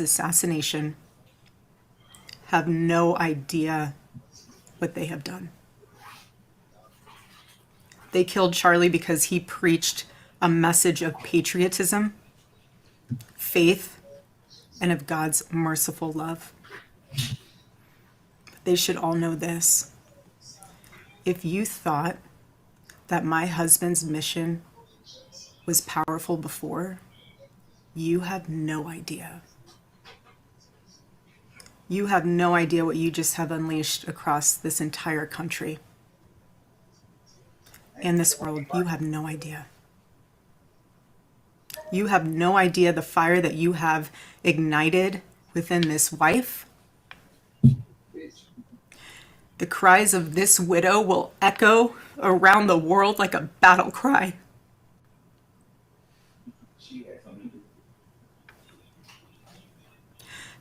assassination have no idea what they have done. They killed Charlie because he preached a message of patriotism, faith, and of God's merciful love. But they should all know this. If you thought that my husband's mission was powerful before, you have no idea. You have no idea what you just have unleashed across this entire country and this world. You have no idea. You have no idea the fire that you have ignited within this wife. The cries of this widow will echo around the world like a battle cry.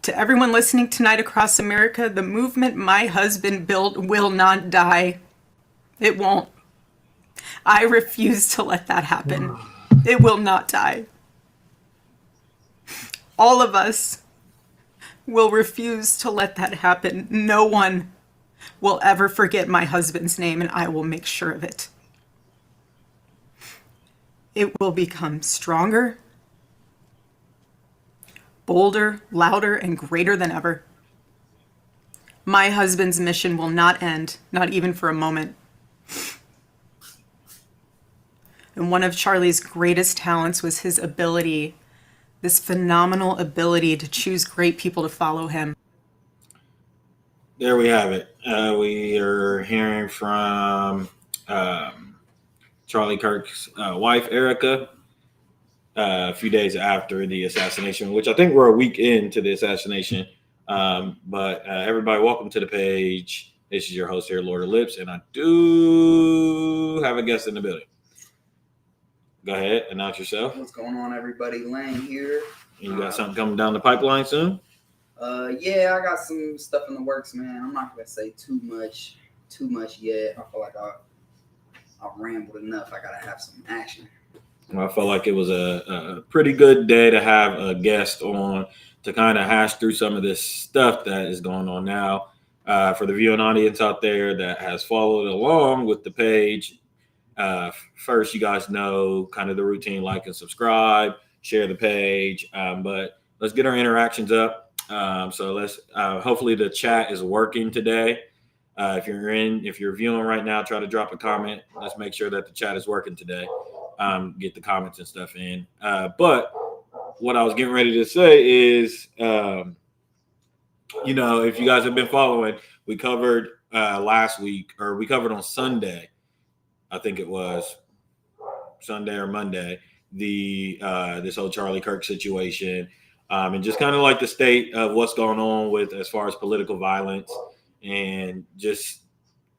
To everyone listening tonight across America, the movement my husband built will not die. It won't. I refuse to let that happen. It will not die. All of us will refuse to let that happen. No one will ever forget my husband's name, and I will make sure of it. It will become stronger, bolder, louder, and greater than ever. My husband's mission will not end, not even for a moment. And one of Charlie's greatest talents was his ability, this phenomenal ability to choose great people to follow him. There we have it. We are hearing from Charlie Kirk's wife, Erica, a few days after the assassination, which I think we're a week into the assassination. But everybody, welcome to the page. This is your host here, Lord of Lips, and I do have a guest in the building. Go ahead, announce yourself. What's going on, everybody? Lane here. You got something coming down the pipeline soon? Yeah, I got some stuff in the works, man. I'm not gonna say too much yet. I feel like I've rambled enough. I gotta have some action. I felt like it was a pretty good day to have a guest on to kind of hash through some of this stuff that is going on now. For the viewing audience out there that has followed along with the page, first, you guys know kind of the routine: like and subscribe, share the page. But let's get our interactions up. So let's hopefully the chat is working today. If you're viewing right now, try to drop a comment. Let's make sure that the chat is working today. Get the comments and stuff in. But what I was getting ready to say is, if you guys have been following, we covered last week, or we covered on Sunday, I think it was Sunday or Monday, this whole Charlie Kirk situation, and just kind of like the state of what's going on with as far as political violence and just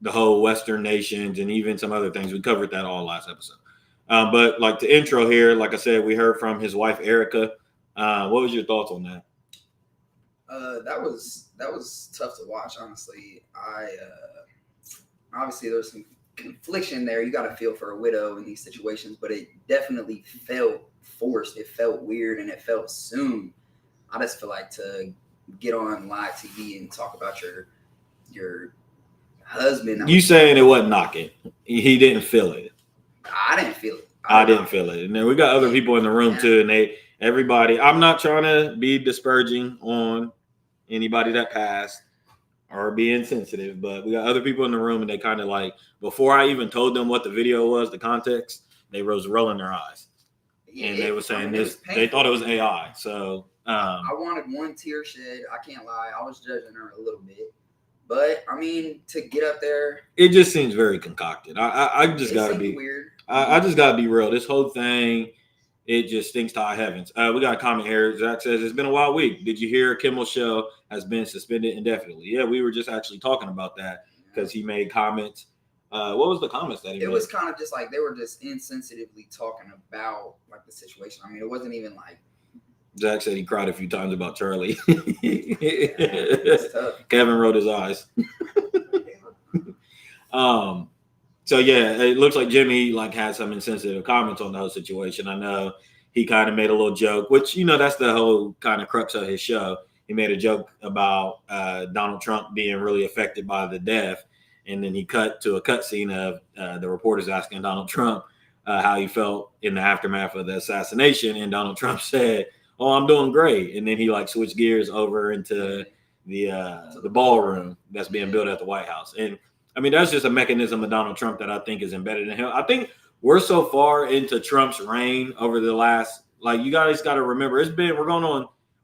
the whole Western nations and even some other things. We covered that all last episode. But like the intro here, like I said, we heard from his wife, Erica. What was your thoughts on that? That was tough to watch, honestly. Obviously there was some confliction there. You got to feel for a widow in these situations, but it definitely felt forced. It felt weird, and it felt soon. I just feel like to get on live TV and talk about your husband. You saying it wasn't knocking? He didn't feel it. I didn't feel it. I didn't feel it. And then we got other people in the room too, and everybody. I'm not trying to be disparaging on anybody that passed or be insensitive, but we got other people in the room, and they kind of like, before I even told them what the video was, the context, they was rolling their eyes, and they were saying this. They thought it was AI. So I wanted one tear shed. I can't lie. I was judging her a little bit. But I mean, to get up there, it just seems very concocted. I just gotta be weird. I just gotta be real. This whole thing, it just stinks to high heavens. We got a comment here. Zach says it's been a wild week. Did you hear Kimmel's show has been suspended indefinitely? Yeah, we were just actually talking about that because he made comments. What was the comments that he made? It was kind of just like they were just insensitively talking about like the situation. I mean, it wasn't even like. Zach said he cried a few times about Charlie. It's tough. Kevin rolled his eyes. So yeah, it looks like Jimmy like had some insensitive comments on the whole situation. I know he kind of made a little joke, which, that's the whole kind of crux of his show. He made a joke about Donald Trump being really affected by the death. And then he cut to a cutscene of the reporters asking Donald Trump how he felt in the aftermath of the assassination. And Donald Trump said, "Oh, I'm doing great." And then he switched gears over into the ballroom that's being built at the White House. And I mean, that's just a mechanism of Donald Trump that I think is embedded in him. I think we're so far into Trump's reign over the last, you guys got to remember,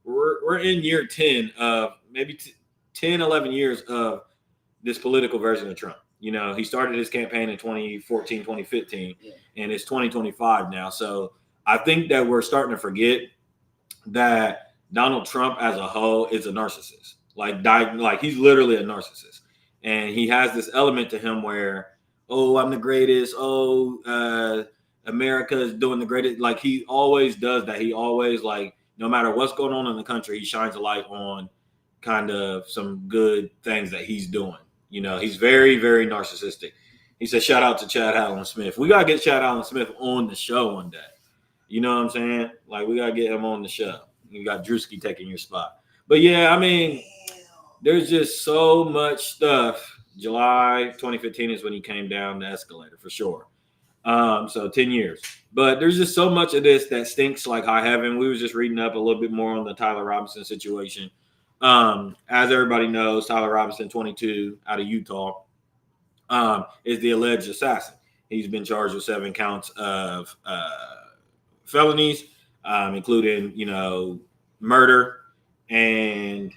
we're in year 10 of maybe 10, 11 years of this political version of Trump. He started his campaign in 2014, 2015, and it's 2025 now. So I think that we're starting to forget that Donald Trump as a whole is a narcissist. He's literally a narcissist. And he has this element to him where, oh, I'm the greatest. Oh, America is doing the greatest. He always does that. He always, no matter what's going on in the country, he shines a light on kind of some good things that he's doing. He's very, very narcissistic. He said, shout out to Chad Allen Smith. We got to get Chad Allen Smith on the show one day. You know what I'm saying? We got to get him on the show. You got Drewski taking your spot. But yeah, I mean, there's just so much stuff. July 2015 is when he came down the escalator for sure. So 10 years. But there's just so much of this that stinks like high heaven. We was just reading up a little bit more on the Tyler Robinson situation. As everybody knows, Tyler Robinson, 22, out of Utah, is the alleged assassin. He's been charged with 7 counts of felonies, including, murder. And,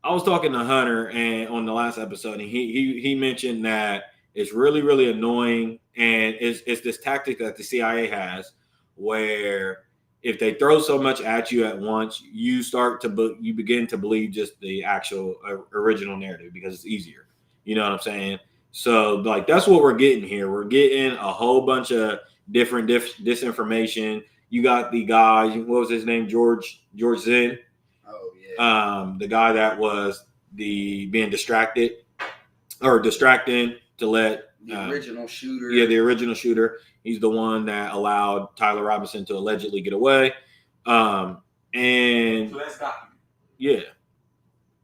I was talking to Hunter and on the last episode, and he mentioned that it's really, really annoying. And it's this tactic that the CIA has where if they throw so much at you at once, you begin to believe just the actual original narrative because it's easier. You know what I'm saying? So that's what we're getting here. We're getting a whole bunch of different disinformation. You got the guy, what was his name? George Zinn. Oh yeah. The guy that was being distracting to let the original shooter. Yeah, the original shooter. He's the one that allowed Tyler Robinson to allegedly get away. And so that's documented. Yeah.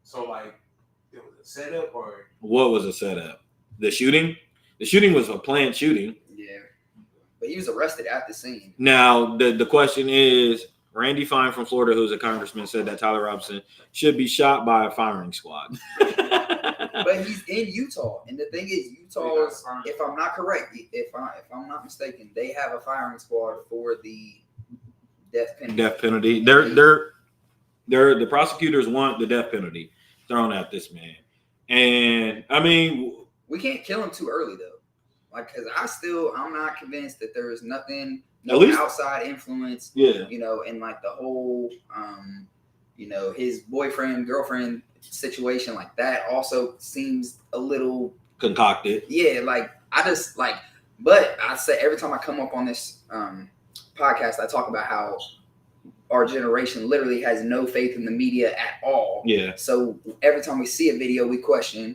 So it was a setup or what was a setup? The shooting? The shooting was a planned shooting. Yeah. But he was arrested at the scene. Now the question is, Randy Fine from Florida, who's a congressman, said that Tyler Robinson should be shot by a firing squad. But he's in Utah, and the thing is, Utah's, if I'm not correct, if I'm not mistaken, they have a firing squad for the death penalty. Death penalty. The prosecutors want the death penalty thrown at this man, and I mean, we can't kill him too early though, because I'm not convinced that there is nothing. At least outside influence, yeah, and the whole, his boyfriend, girlfriend situation like that also seems a little concocted. Yeah, but I say every time I come up on this podcast, I talk about how our generation literally has no faith in the media at all. Yeah. So every time we see a video, we question.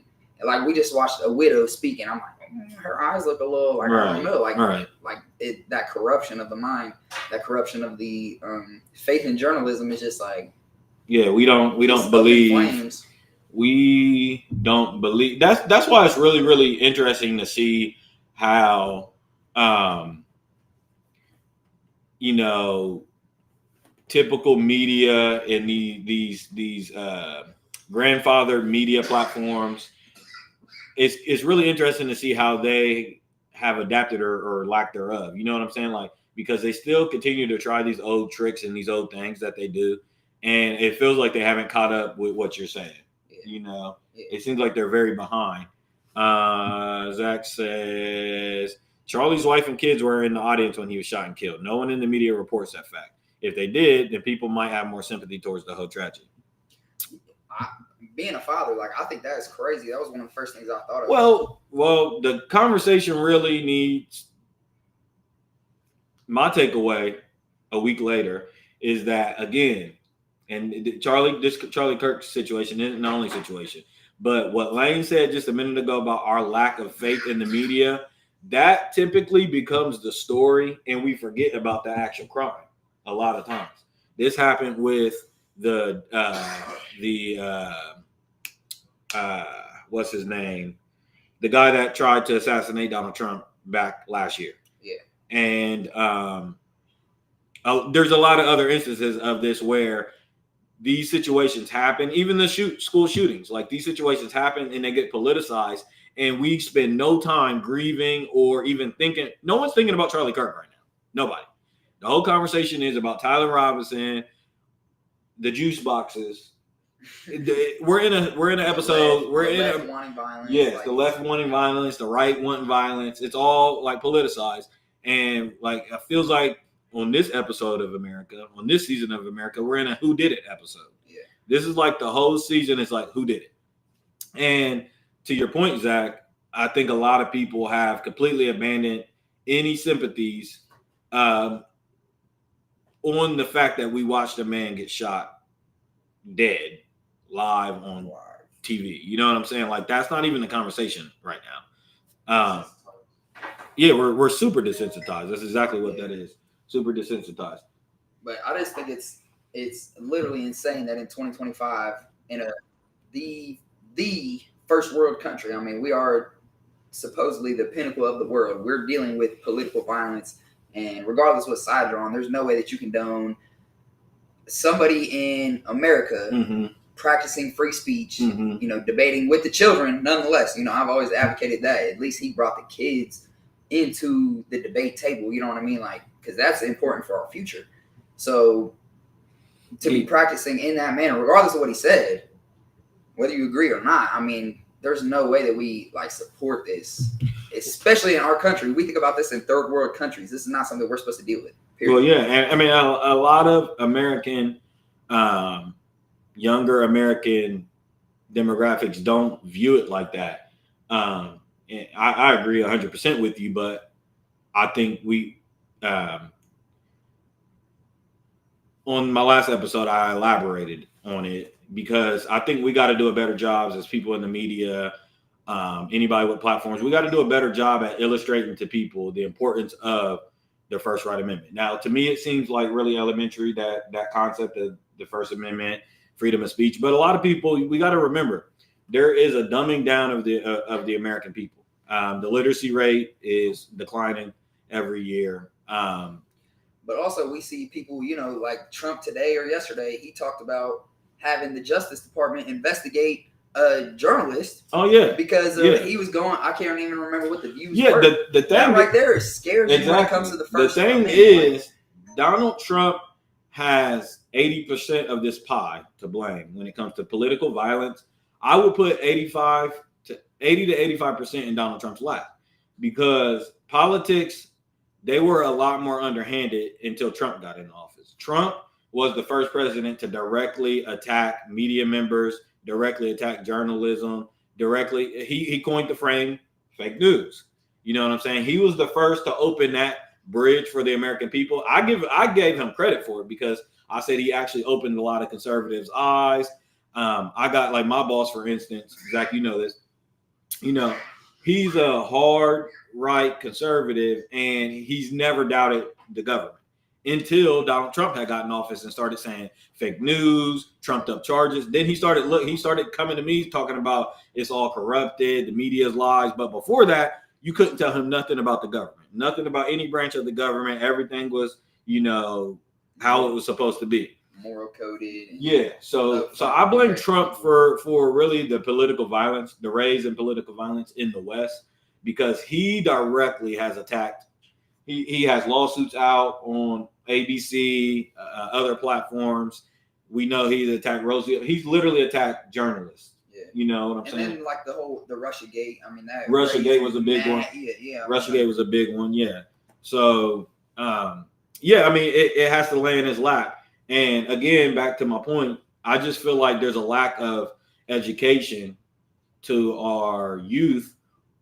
We just watched a widow speaking. I'm like, her eyes look a little I don't know, that corruption of the mind, that corruption of the faith in journalism is just we don't believe flames. We don't believe that's why it's really, really interesting to see how typical media and these grandfather media platforms. It's really interesting to see how they have adapted or lack thereof. You know what I'm saying? Because they still continue to try these old tricks and these old things that they do. And it feels like they haven't caught up with what you're saying. Yeah. It seems like they're very behind. Zach says, Charlie's wife and kids were in the audience when he was shot and killed. No one in the media reports that fact. If they did, then people might have more sympathy towards the whole tragedy. Being a father, I think that is crazy. That was one of the first things I thought of. Well, the conversation really needs. My takeaway a week later is that again, and Charlie Kirk's situation isn't the only situation, but what Lane said just a minute ago about our lack of faith in the media, that typically becomes the story, and we forget about the actual crime a lot of times. This happened with the what's his name, the guy that tried to assassinate Donald Trump back last year. Yeah. And there's a lot of other instances of this where these situations happen, even the school shootings, like these situations happen and they get politicized, and we spend no time grieving or even thinking. No one's thinking about Charlie Kirk right now. Nobody. The whole conversation is about Tyler Robinson, the juice boxes. We're in an episode. We're in left wanting violence. Yes, like, the left wanting violence, the right wanting violence. It's all like politicized, and like it feels like on this episode of America, on this season of America, we're in a who did it episode. Yeah. This is like the whole season is like who did it. And to your point, Zach, I think a lot of people have completely abandoned any sympathies on the fact that we watched a man get shot dead live on TV. You know what I'm saying? Like that's not even the conversation right now. Yeah, we're super desensitized. That's exactly what that is. Super desensitized. But I just think it's literally insane that in 2025, in the first world country, I mean, we are supposedly the pinnacle of the world. We're dealing with political violence, and regardless what side you're on, there's no way that you condone somebody in America practicing free speech, debating with the children. Nonetheless, I've always advocated that. At least he brought the kids into the debate table. You know what I mean? Like, because that's important for our future. So to be practicing in that manner, regardless of what he said, whether you agree or not, I mean, there's no way that we like support this, especially in our country. We think about this in third world countries. This is not something we're supposed to deal with. Period. Well, yeah, and I mean, a lot of American, younger American demographics don't view it like that. And I agree 100% with you, but I think on my last episode, I elaborated on it because I think we got to do a better job as people in the media, anybody with platforms. We got to do a better job at illustrating to people the importance of the First Right Amendment. Now, to me, it seems like really elementary, that concept of the First Amendment, freedom of speech. But a lot of people, we got to remember, there is a dumbing down of the American people. The literacy rate is declining every year. But also we see people, like Trump today or yesterday, he talked about having the Justice Department investigate a journalist. Oh yeah, because he was going. I can't even remember what the views were. The thing that right there is scary exactly. when it comes to the First The thing is, Donald Trump has 80% of this pie to blame when it comes to political violence. I would put 80 to 85% in Donald Trump's lap, because politics, they were a lot more underhanded until Trump got in office. Trump was the first president to directly attack media members, directly attack journalism, directly. He coined the frame fake news. You know what I'm saying? He was the first to open that bridge for the American people. I gave him credit for it because I said he actually opened a lot of conservatives' eyes. I got like my boss, for instance, Zach, you know this. He's a hard right conservative, and he's never doubted the government until Donald Trump had gotten office and started saying fake news, trumped up charges. Then he started coming to me talking about it's all corrupted, the media's lies. But before that, you couldn't tell him nothing about the government, nothing about any branch of the government. Everything was, how it was supposed to be. Moral coded. Yeah. So I blame Trump for really the political violence, the rise in political violence in the West, because he directly has attacked. He has lawsuits out on ABC, other platforms. We know he's attacked Rosie. He's literally attacked journalists. Yeah. You know what I'm saying? And then like the Russiagate. I mean, that Russiagate was a big one. Yeah. Russiagate was a big one. Yeah. So, I mean, it has to lay in his lap. And again, back to my point, I just feel like there's a lack of education to our youth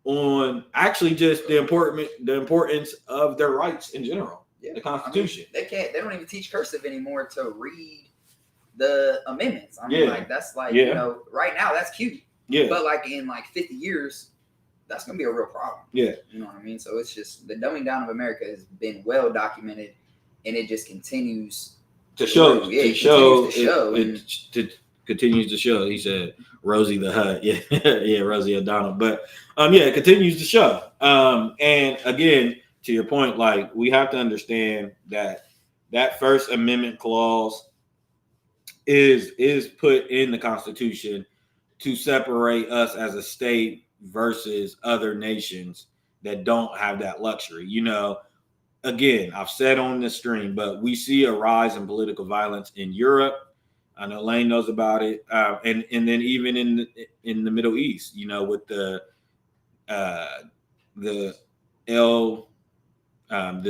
on actually just the importance of their rights in general. Yeah. The Constitution. I mean, they don't even teach cursive anymore to read the amendments. I mean, like that's like, right now that's cute. Yeah. But like in like 50 years, that's gonna be a real problem. Yeah. You know what I mean? So it's just the dumbing down of America has been well documented, and it just continues to show. Continues to show. He said Rosie the Hut. Yeah, yeah, Rosie O'Donnell. But yeah, it continues to show. And again, to your point, like we have to understand that First Amendment clause is put in the Constitution to separate us as a state versus other nations that don't have that luxury. You know, again, I've said on the stream, but we see a rise in political violence in Europe. I know Lane knows about it, and then even in the Middle East, you know, with the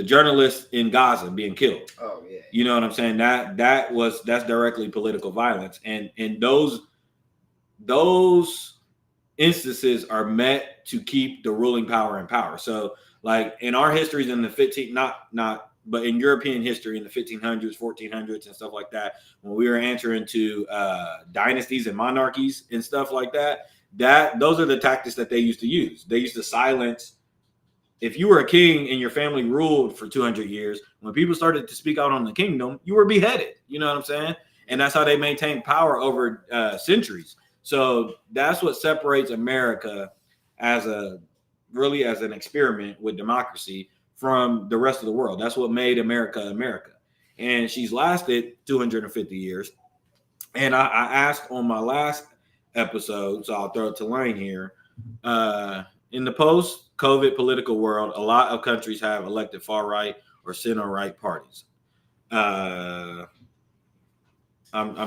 journalist in Gaza being killed. Oh yeah. You know what I'm saying? That's directly political violence, and those instances are meant to keep the ruling power in power. So, like in our histories in the 15, but in European history in the 1500s, 1400s, and stuff like that, when we were entering into dynasties and monarchies and stuff like that, those are the tactics that they used to use. They used to silence. If you were a king and your family ruled for 200 years, when people started to speak out on the kingdom, you were beheaded. You know what I'm saying? And that's how they maintained power over centuries. So that's what separates America as an experiment with democracy from the rest of the world. That's what made America America. And she's lasted 250 years. And I asked on my last episode, so I'll throw it to Lane here. In the post-COVID political world, a lot of countries have elected far-right or center-right parties. I'm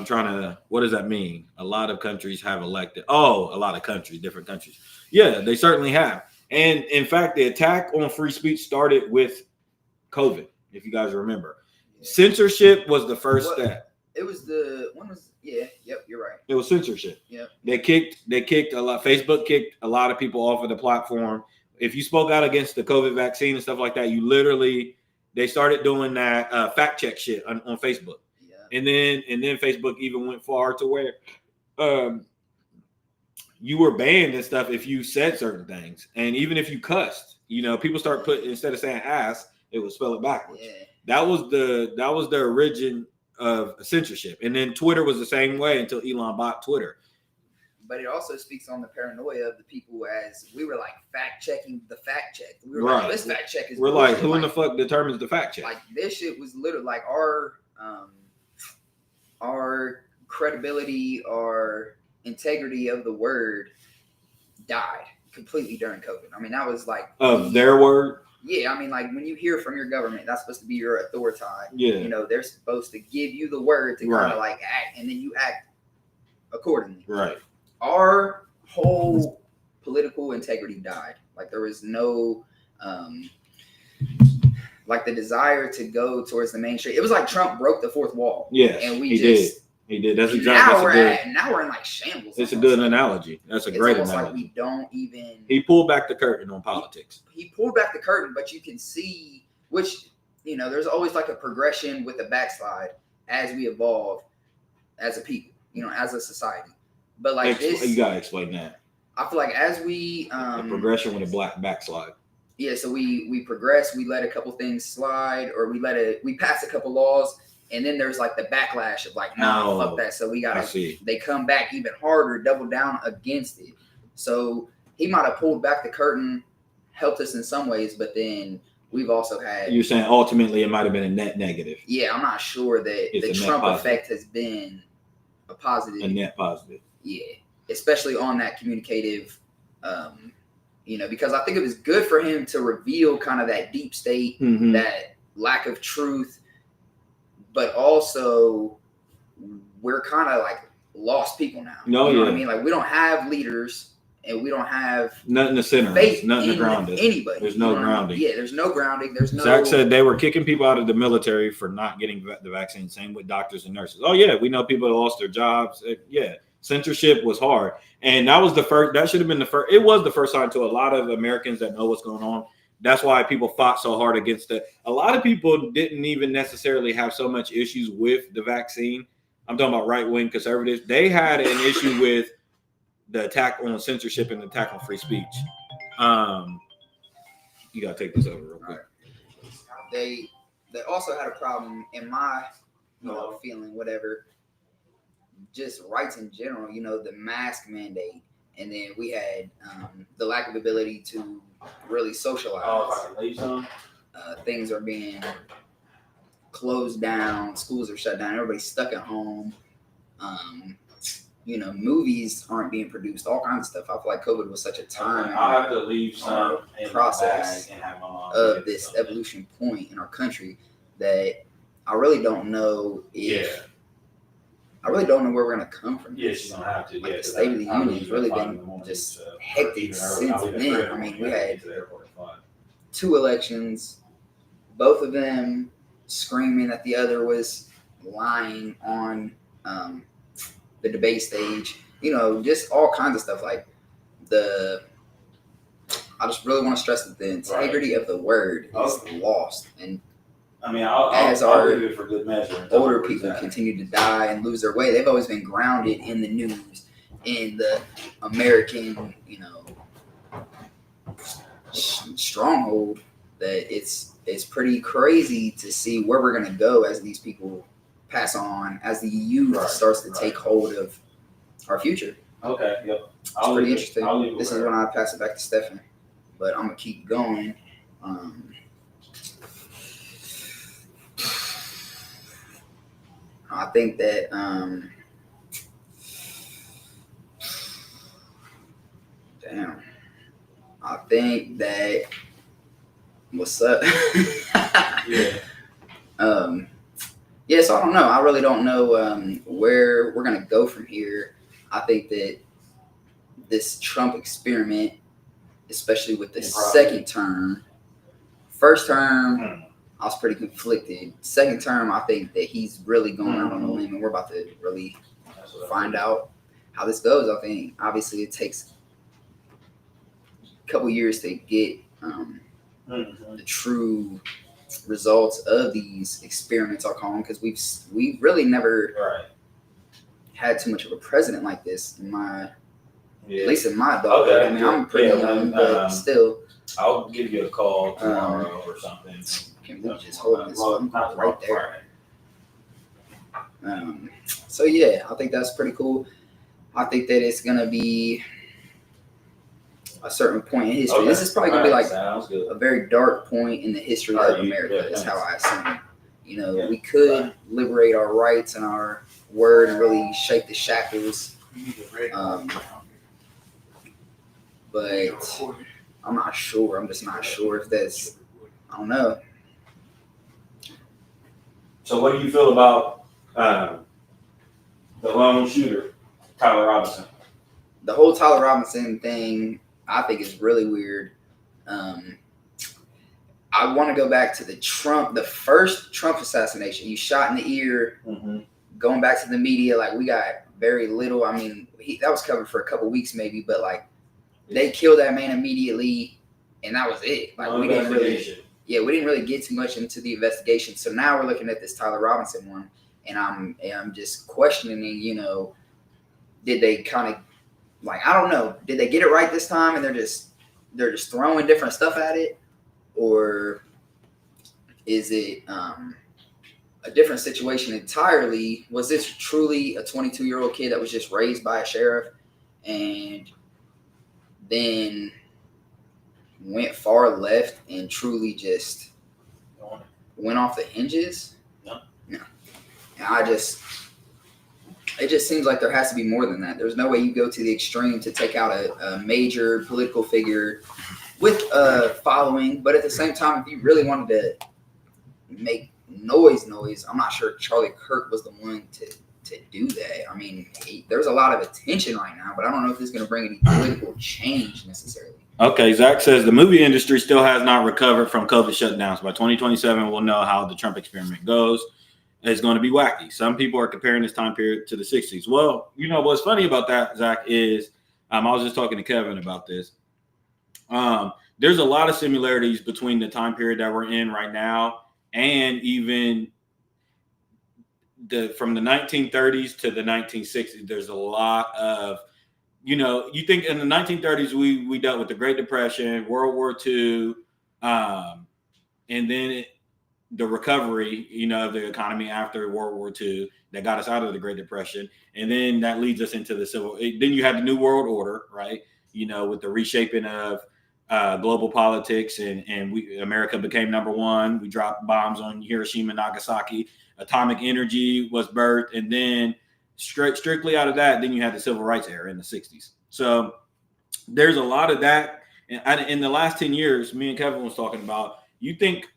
trying to, what does that mean? A lot of countries have elected. Oh, a lot of countries, different countries. Yeah, they certainly have. And in fact, the attack on free speech started with COVID, if you guys remember. Yeah. Censorship was the first step. It was yep, you're right. It was censorship. Yep. They kicked a lot. Facebook kicked a lot of people off of the platform. If you spoke out against the COVID vaccine and stuff like that, they started doing that fact check shit on Facebook. And then Facebook even went far to where you were banned and stuff if you said certain things. And even if you cussed, you know, people start putting, instead of saying ass, it would spell it backwards. Yeah. That was the origin of censorship. And then Twitter was the same way until Elon bought Twitter. But it also speaks on the paranoia of the people, as we were like fact checking the fact check. We were right. Like, this fact check is we're bullshit. Like, who in the fuck determines the fact check? Like this shit was literally like our credibility, our integrity of the word died completely during COVID. I mean, that was like their word. Yeah, I mean, like when you hear from your government, that's supposed to be your authority. Yeah, you know, they're supposed to give you the word to kind of like act, and then you act accordingly. Right. Our whole political integrity died. Like there was no like the desire to go towards the mainstream. It was like Trump broke the fourth wall. Yeah, and he did. That's exactly. Now we're in like shambles. It's a good analogy. That's a great analogy. Like we don't even. He pulled back the curtain on politics. He pulled back the curtain, but you can see, which, you know, there's always like a progression with the backslide as we evolve as a people, you know, as a society. But like this, you gotta explain that. I feel like as we a progression with a black backslide. Yeah, so we progress, we let a couple things slide, or we pass a couple laws. And then there's like the backlash of like, no, fuck that. So they come back even harder, double down against it. So he might have pulled back the curtain, helped us in some ways, but then we've also had. You're saying ultimately it might have been a net negative. Yeah, I'm not sure that the Trump effect has been a positive. A net positive. Yeah, especially on that communicative, you know, because I think it was good for him to reveal kind of that deep state, that lack of truth. But also, we're kind of like lost people now. You know what I mean? Like we don't have leaders, and we don't have nothing to center, nothing to ground us. Anybody. There's no grounding. Yeah, there's no grounding. There's no. Zach said they were kicking people out of the military for not getting the vaccine. Same with doctors and nurses. Oh yeah, we know people that lost their jobs. Yeah, censorship was hard, and that was the first. That should have been the first. It was the first sign to a lot of Americans that know what's going on. That's why people fought so hard against it. A lot of people didn't even necessarily have so much issues with the vaccine. I'm talking about right-wing conservatives. They had an issue with the attack on censorship and the attack on free speech. You gotta take this over real quick. They also had a problem in my feeling, whatever, just rights in general, the mask mandate. And then we had the lack of ability to really socialize. Oh, if I can leave some? Things are being closed down, schools are shut down, everybody's stuck at home. Movies aren't being produced, all kinds of stuff. I feel like COVID was such a time I'll have to leave some in process my bag and have my mom of this evolution point in our country that I really don't know if I really don't know where we're gonna come from. Yes, you're gonna have to. Like the State of the Union has really been just hectic since then. I mean, we had 2 elections, both of them screaming that the other was lying on the debate stage. Just all kinds of stuff. Like I just really want to stress that the integrity of the word is lost. And I mean, I'll leave it for good measure. Older people continue to die and lose their way. They've always been grounded in the news, in the American, stronghold. That it's pretty crazy to see where we're gonna go as these people pass on, as the youth starts to take hold of our future. Okay, yep. It's pretty interesting. This is when I pass it back to Stefan, but I'm gonna keep going. I think that I think that what's up? So I don't know. I really don't know where we're gonna go from here. I think that this Trump experiment, especially with the second term, first term, I was pretty conflicted. Second term, I think that he's really going out on a limb, and we're about to really find out how this goes. I think obviously it takes a couple years to get the true results of these experiments, I'll call them, because we've really never had too much of a president like this in my, at least in my adulthood. Okay. I mean, I'm pretty young, but still. I'll give you a call tomorrow or something. Can we just hold this phone call right there? So yeah, I think that's pretty cool. I think that it's gonna be a certain point in history. This is probably gonna be like a very dark point in the history of America. Is how I assume. We could liberate our rights and our word and really shake the shackles. But I'm not sure. I'm just not sure if that's. I don't know. So, what do you feel about the lone shooter, Tyler Robinson? The whole Tyler Robinson thing, I think, is really weird. I want to go back to the first Trump assassination. You shot in the ear. Going back to the media, like, we got very little. I mean, that was covered for a couple weeks maybe, but like they killed that man immediately, and that was it. Like, we didn't really get too much into the investigation. So now we're looking at this Tyler Robinson one, and I'm just questioning, did they kind of, like, I don't know, did they get it right this time and they're just throwing different stuff at it, or is it a different situation entirely? Was this truly a 22-year-old kid that was just raised by a sheriff and then went far left and truly just went off the hinges? No. And it just seems like there has to be more than that. There's no way you go to the extreme to take out a major political figure with a following, but at the same time, if you really wanted to make noise, I'm not sure Charlie Kirk was the one to do that. I mean, there's a lot of attention right now, but I don't know if this is going to bring any political change necessarily. Okay, Zach says the movie industry still has not recovered from COVID shutdowns. By 2027, we'll know how the Trump experiment goes. It's going to be wacky. Some people are comparing this time period to the 60s. Well, what's funny about that, Zach, is I was just talking to Kevin about this. There's a lot of similarities between the time period that we're in right now and even from the 1930s to the 1960s. There's a lot of you think in the 1930s we dealt with the Great Depression, World War II, and then the recovery, of the economy after World War II that got us out of the Great Depression, and then that leads us into the Then you had the New World Order, right? With the reshaping of global politics, and America became number one. We dropped bombs on Hiroshima and Nagasaki. Atomic energy was birthed, and then strictly out of that, then you had the Civil Rights era in the 60s. So there's a lot of that. And in the last 10 years, me and Kevin was talking about, you think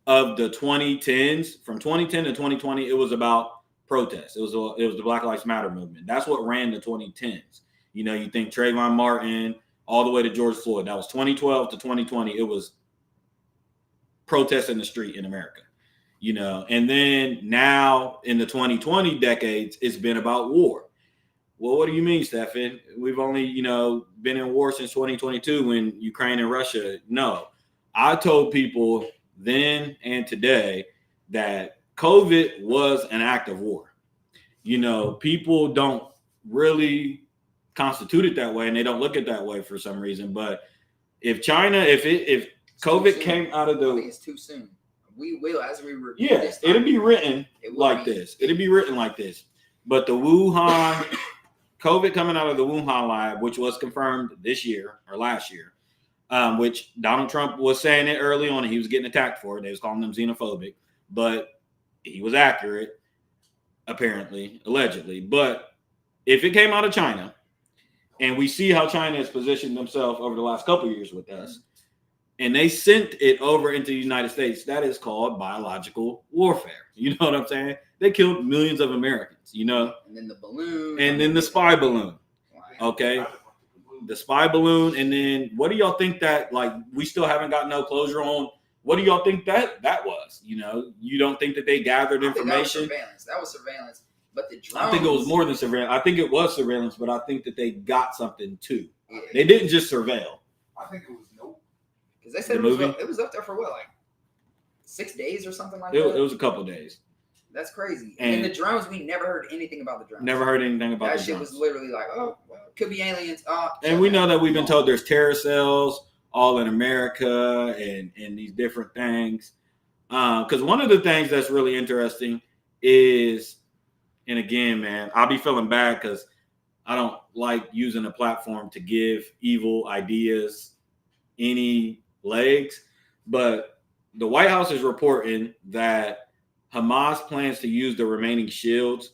of the 2010s, from 2010 to 2020, it was about protests. It was the Black Lives Matter movement. That's what ran the 2010s. You think Trayvon Martin all the way to George Floyd. That was 2012 to 2020. It was protests in the street in America. And then now in the 2020 decades, it's been about war. Well, what do you mean, Stefan? We've only, been in war since 2022 when Ukraine and Russia. No, I told people then and today that COVID was an act of war. People don't really constitute it that way, and they don't look at it that way for some reason. But if COVID came out of the, it's too soon. We will, as we review this time, it'll be written like this. It'll be written like this. But the Wuhan COVID coming out of the Wuhan lab, which was confirmed this year or last year, which Donald Trump was saying it early on, and he was getting attacked for it. They was calling him xenophobic, but he was accurate, apparently, allegedly. But if it came out of China, and we see how China has positioned themselves over the last couple of years with us, and they sent it over into the United States, that is called biological warfare. You know what I'm saying? They killed millions of Americans, And then the balloon. And then the spy balloon. Okay. The spy balloon. And then what do y'all think that, we still haven't got no closure on? What do y'all think that was? You don't think that they gathered information? That was surveillance. But the drones. I think it was more than surveillance. I think it was surveillance, but I think that they got something too. Yeah. They didn't just surveil. I think it was nope. Because they said it was up there for what, 6 days or something like that? It was a couple of days. That's crazy. And the drones, we never heard anything about the drones. Never heard anything about that the drones. That shit was literally could be aliens. And we know that we've been told there's terror cells all in America and these different things. Because one of the things that's really interesting is, and again, man, I'll be feeling bad because I don't like using a platform to give evil ideas any legs, but the White House is reporting that Hamas plans to use the remaining shields.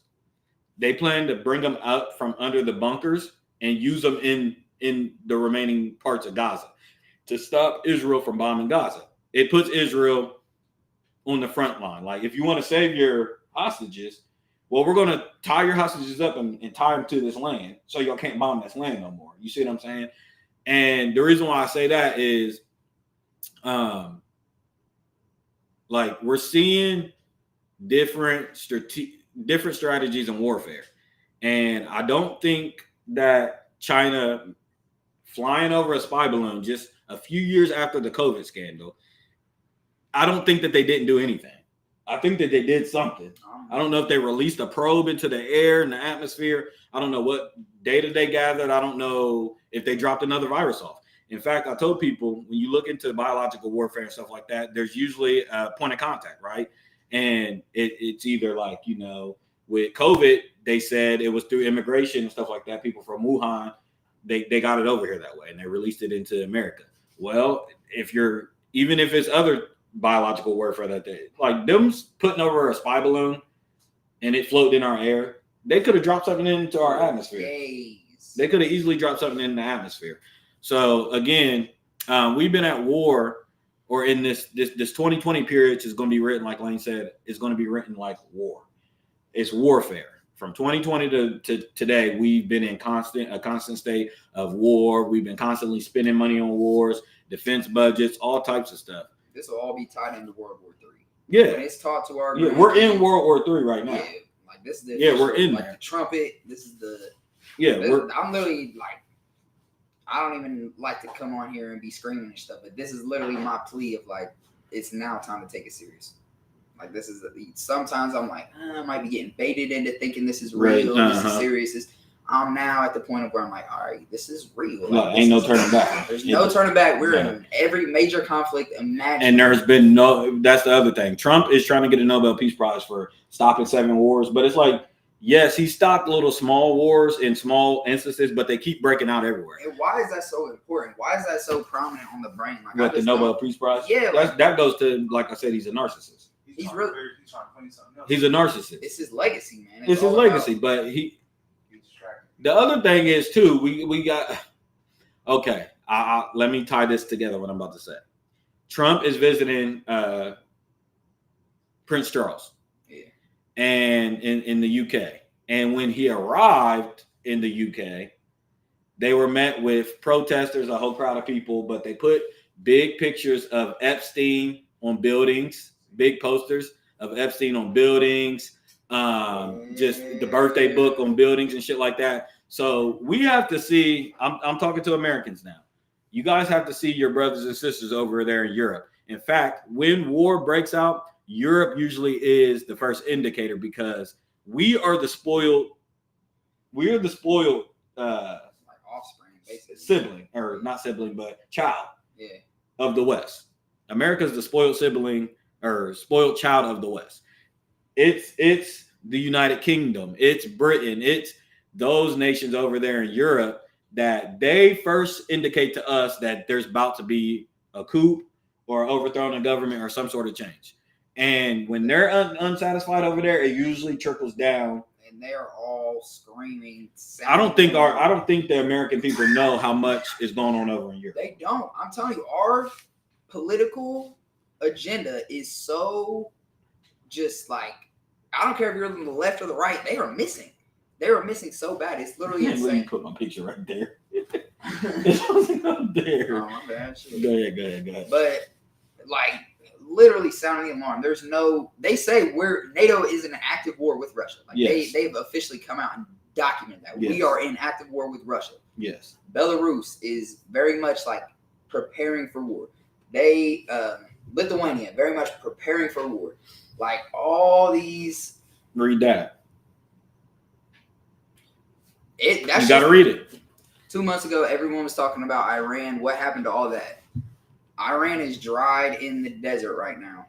They plan to bring them up from under the bunkers and use them in the remaining parts of Gaza to stop Israel from bombing Gaza. It puts Israel on the front line. If you want to save your hostages, well, we're going to tie your hostages up and tie them to this land so y'all can't bomb this land no more. You see what I'm saying? And the reason why I say that is, we're seeing different strategies in warfare. And I don't think that China flying over a spy balloon just a few years after the COVID scandal, I don't think that they didn't do anything. I think that they did something. I don't know if they released a probe into the air and the atmosphere. I don't know what data they gathered. I don't know if they dropped another virus off. In fact, I told people, when you look into biological warfare and stuff like that, there's usually a point of contact, right? And it's either with COVID, they said it was through immigration and stuff like that. People from Wuhan, they got it over here that way and they released it into America. Well, even if it's other biological warfare that they them putting over a spy balloon and it floated in our air, they could have dropped something into our atmosphere. They could have easily dropped something in the atmosphere. So again, we've been at war, or in this 2020 period is going to be written, like Lane said, is going to be written like war. It's warfare. From 2020 to today, we've been in a constant state of war. We've been constantly spending money on wars, defense budgets, all types of stuff. This will all be tied into World War III. Yeah. When it's taught to our we're in World War III right now. Yeah, this is the we're in there. The trumpet. This is the I'm literally I don't even like to come on here and be screaming and stuff, but this is literally my plea of it's now time to take it serious. This is sometimes I'm I might be getting baited into thinking this is real, this is serious. I'm now at the point of where I'm like, all right, this is real. No, Like, ain't no turning back. There's no turning back. We're No. in every major conflict imaginable. And there's been no. That's the other thing. Trump is trying to get a Nobel Peace Prize for stopping 7 wars, but it's like, yes, he stopped little small wars in small instances, but they keep breaking out everywhere. And why is that so important? Why is that so prominent on the brain? Like, What, the Nobel Peace Prize? Yeah, that goes to, like I said, he's a narcissist. He's really. He's trying to claim something else. He's a narcissist. It's his legacy, man. It's his legacy, but the other thing is too. We got okay. Let me tie this together. What I'm about to say. Trump is visiting Prince Charles, and in the UK. And when he arrived in the UK, they were met with protesters, a whole crowd of people, but they put big pictures of Epstein on buildings, big posters of Epstein on buildings, just the birthday book on buildings and shit like that. So we have to see, I'm talking to Americans now. You guys have to see your brothers and sisters over there in Europe. In fact, when war breaks out, Europe usually is the first indicator because we are the spoiled like offspring, basically. sibling, or not sibling, but child Yeah. of the West. America's the spoiled sibling or spoiled child of the West. It's the United Kingdom, it's Britain, it's those nations over there in Europe that they first indicate to us that there's about to be a coup or overthrown a government or some sort of change. And when they're unsatisfied over there, it usually trickles down. And they are all screaming. I don't think the American people know how much is going on over in Europe. They don't. I'm telling you, our political agenda is so just like, I don't care if you're on the left or the right. They are missing. They are missing so bad. It's literally Let me insane. put my picture right there. It wasn't up there. Oh, my bad. Shit. Go ahead. But like, literally sounding the alarm. There's no. They say NATO is in an active war with Russia. Like they've officially come out and documented that we are in active war with Russia. Yes. Belarus is very much like preparing for war. They Lithuania very much preparing for war. Like all these. Read that. You got to read it. 2 months ago, everyone was talking about Iran. What happened to all that? Iran is dried in the desert right now.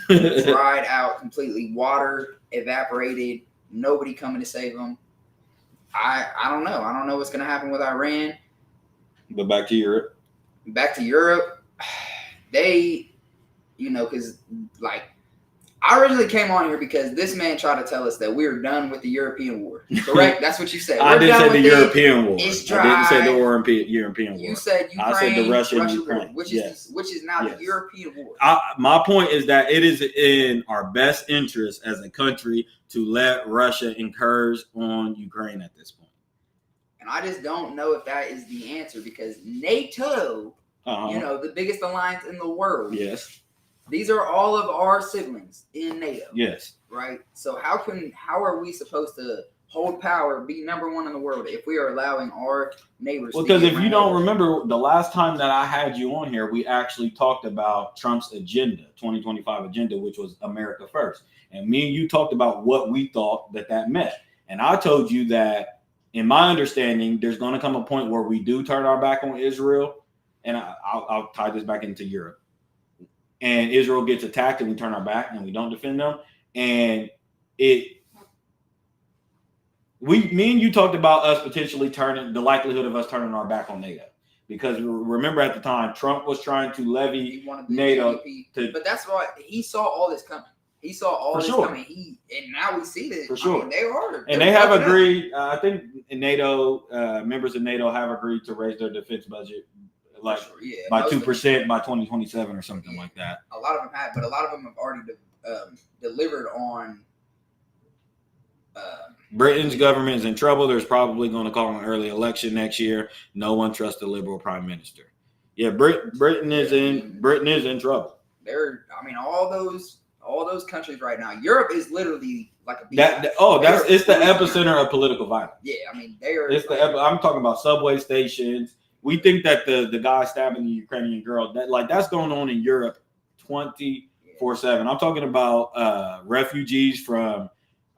Dried out completely. Water evaporated. Nobody coming to save them. I don't know. I don't know what's going to happen with Iran. But back to Europe. They, because like, I originally came on here because this man tried to tell us that we're done with the European war. Correct? That's what you said. I didn't say the European war. It's dry. I didn't say the European war. You said Ukraine, I said the Russian war, Ukraine, which is now the European war. My point is that it is in our best interest as a country to let Russia incurge on Ukraine at this point. And I just don't know if that is the answer because NATO, the biggest alliance in the world. Yes. These are all of our siblings in NATO. Yes. Right? So how are we supposed to hold power, be number one in the world if we are allowing our neighbors to because if you don't remember, the last time that I had you on here, we actually talked about Trump's agenda, 2025 agenda, which was America first. And me and you talked about what we thought that meant. And I told you that in my understanding, there's going to come a point where we do turn our back on Israel. And I'll tie this back into Europe. And Israel gets attacked and we turn our back and we don't defend them. And me and you talked about us potentially the likelihood of us turning our back on NATO. Because remember at the time, Trump was trying to levy NATO. But that's why he saw all this coming. He saw all this coming. And now we see that. For sure. I mean, they are. And they have agreed, I think NATO, members of NATO have agreed to raise their defense budget by 2% by 2027 or something like that. A lot of them have, but a lot of them have already delivered on. Britain's government is in trouble. There's probably going to call an early election next year. No one trusts the liberal prime minister. Yeah, Britain is in trouble. All those countries right now. Europe is literally like a it's the epicenter of political violence. Yeah, they're. I'm talking about subway stations. We think that the guy stabbing the Ukrainian girl, that's going on in Europe 24/7. I'm talking about refugees from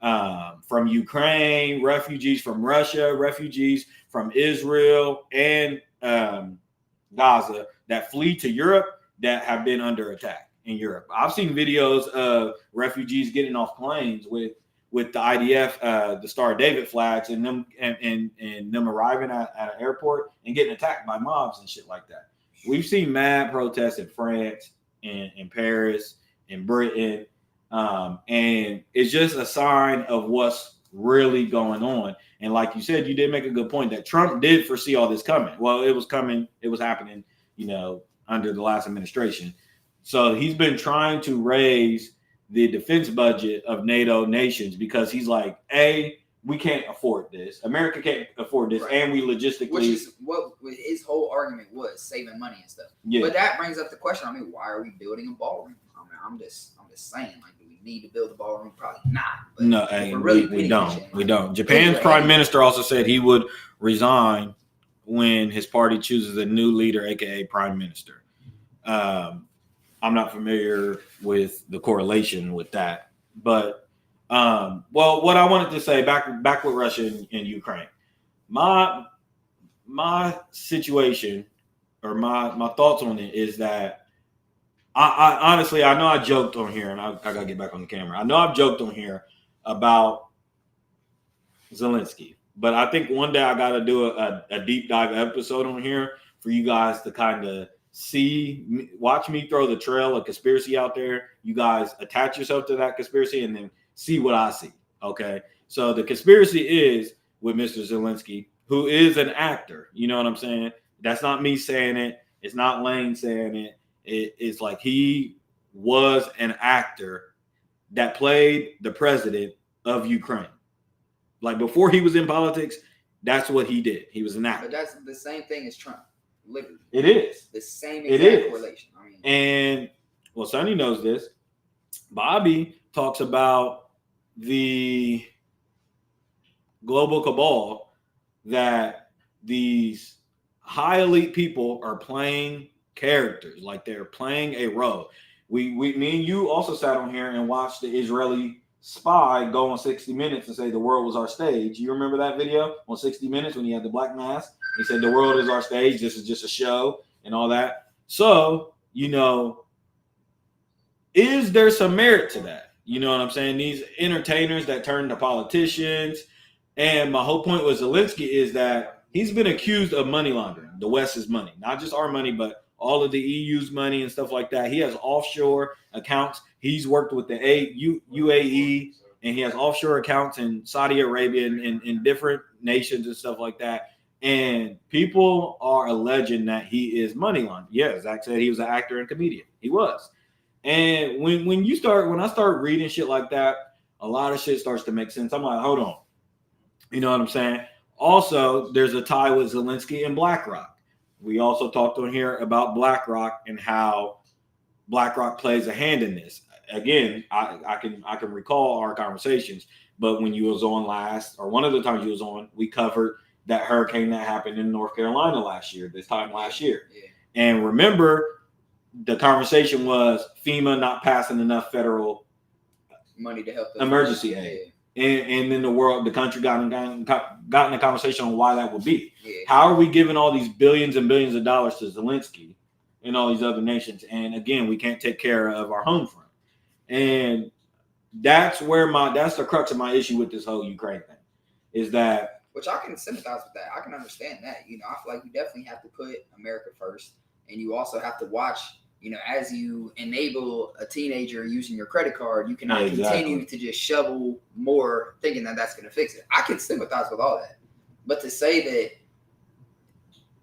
from Ukraine, refugees from Russia, refugees from Israel and Gaza that flee to Europe that have been under attack in Europe. I've seen videos of refugees getting off planes with the IDF, the Star of David flags, and them and them arriving at an airport and getting attacked by mobs and shit like that. We've seen mad protests in France, in Paris, in Britain, and it's just a sign of what's really going on. And like you said, you did make a good point that Trump did foresee all this coming. Well, it was coming, it was happening, under the last administration. So he's been trying to raise the defense budget of NATO nations because he's like, we can't afford this. America can't afford this, right. And we logistically, which is what his whole argument was, saving money and stuff. Yeah. But that brings up the question. I mean, why are we building a ballroom? I mean, I'm just saying, like, do we need to build a ballroom? Probably not. But no, we don't. We don't. Japan's prime minister also said he would resign when his party chooses a new leader, aka prime minister. I'm not familiar with the correlation with that, but well, what I wanted to say back with Russia and Ukraine, my situation or my thoughts on it is that I honestly, I know I joked on here, and I gotta get back on the camera. I know I've joked on here about Zelensky, but I think one day I gotta do a deep dive episode on here for you guys to kind of watch me throw the trail of conspiracy out there. You guys attach yourself to that conspiracy and then see what I see. Okay. So the conspiracy is with Mr. Zelensky, who is an actor. You know what I'm saying? That's not me saying it. It's not Lane saying it. It's like he was an actor that played the president of Ukraine. Like before he was in politics, that's what he did. He was an actor. But that's the same thing as Trump. Literally. It is. The same exact correlation. I mean, and well, Sonny knows this. Bobby talks about the global cabal that these high elite people are playing characters, like they're playing a role. Me and you also sat on here and watched the Israeli spy go on 60 Minutes and say the world was our stage. You remember that video on 60 Minutes when he had the black mask? He said the world is our stage. This is just a show and all that. So, is there some merit to that? You know what I'm saying? These entertainers that turn to politicians. And my whole point with Zelensky is that he's been accused of money laundering, the West's money, not just our money, but all of the EU's money and stuff like that. He has offshore accounts. He's worked with the UAE, and he has offshore accounts in Saudi Arabia and in different nations and stuff like that. And people are alleging that he is money laundering. Yeah, Zach said he was an actor and comedian. He was. And when I start reading shit like that, a lot of shit starts to make sense. I'm like, hold on. You know what I'm saying? Also, there's a tie with Zelensky and BlackRock. We also talked on here about BlackRock and how BlackRock plays a hand in this. Again, I can recall our conversations, but when you was on last, or one of the times you was on, we covered that hurricane that happened in North Carolina this time last year. Yeah. And remember, the conversation was FEMA not passing enough federal money to help emergency aid. And then the country got in a conversation on why that would be. Yeah. How are we giving all these billions and billions of dollars to Zelensky and all these other nations? And again, we can't take care of our home front. And that's the crux of my issue with this whole Ukraine thing, is that. Which I can sympathize with that. I can understand that. I feel like you definitely have to put America first. And you also have to watch, as you enable a teenager using your credit card, you cannot continue to just shovel more thinking that that's going to fix it. I can sympathize with all that. But to say that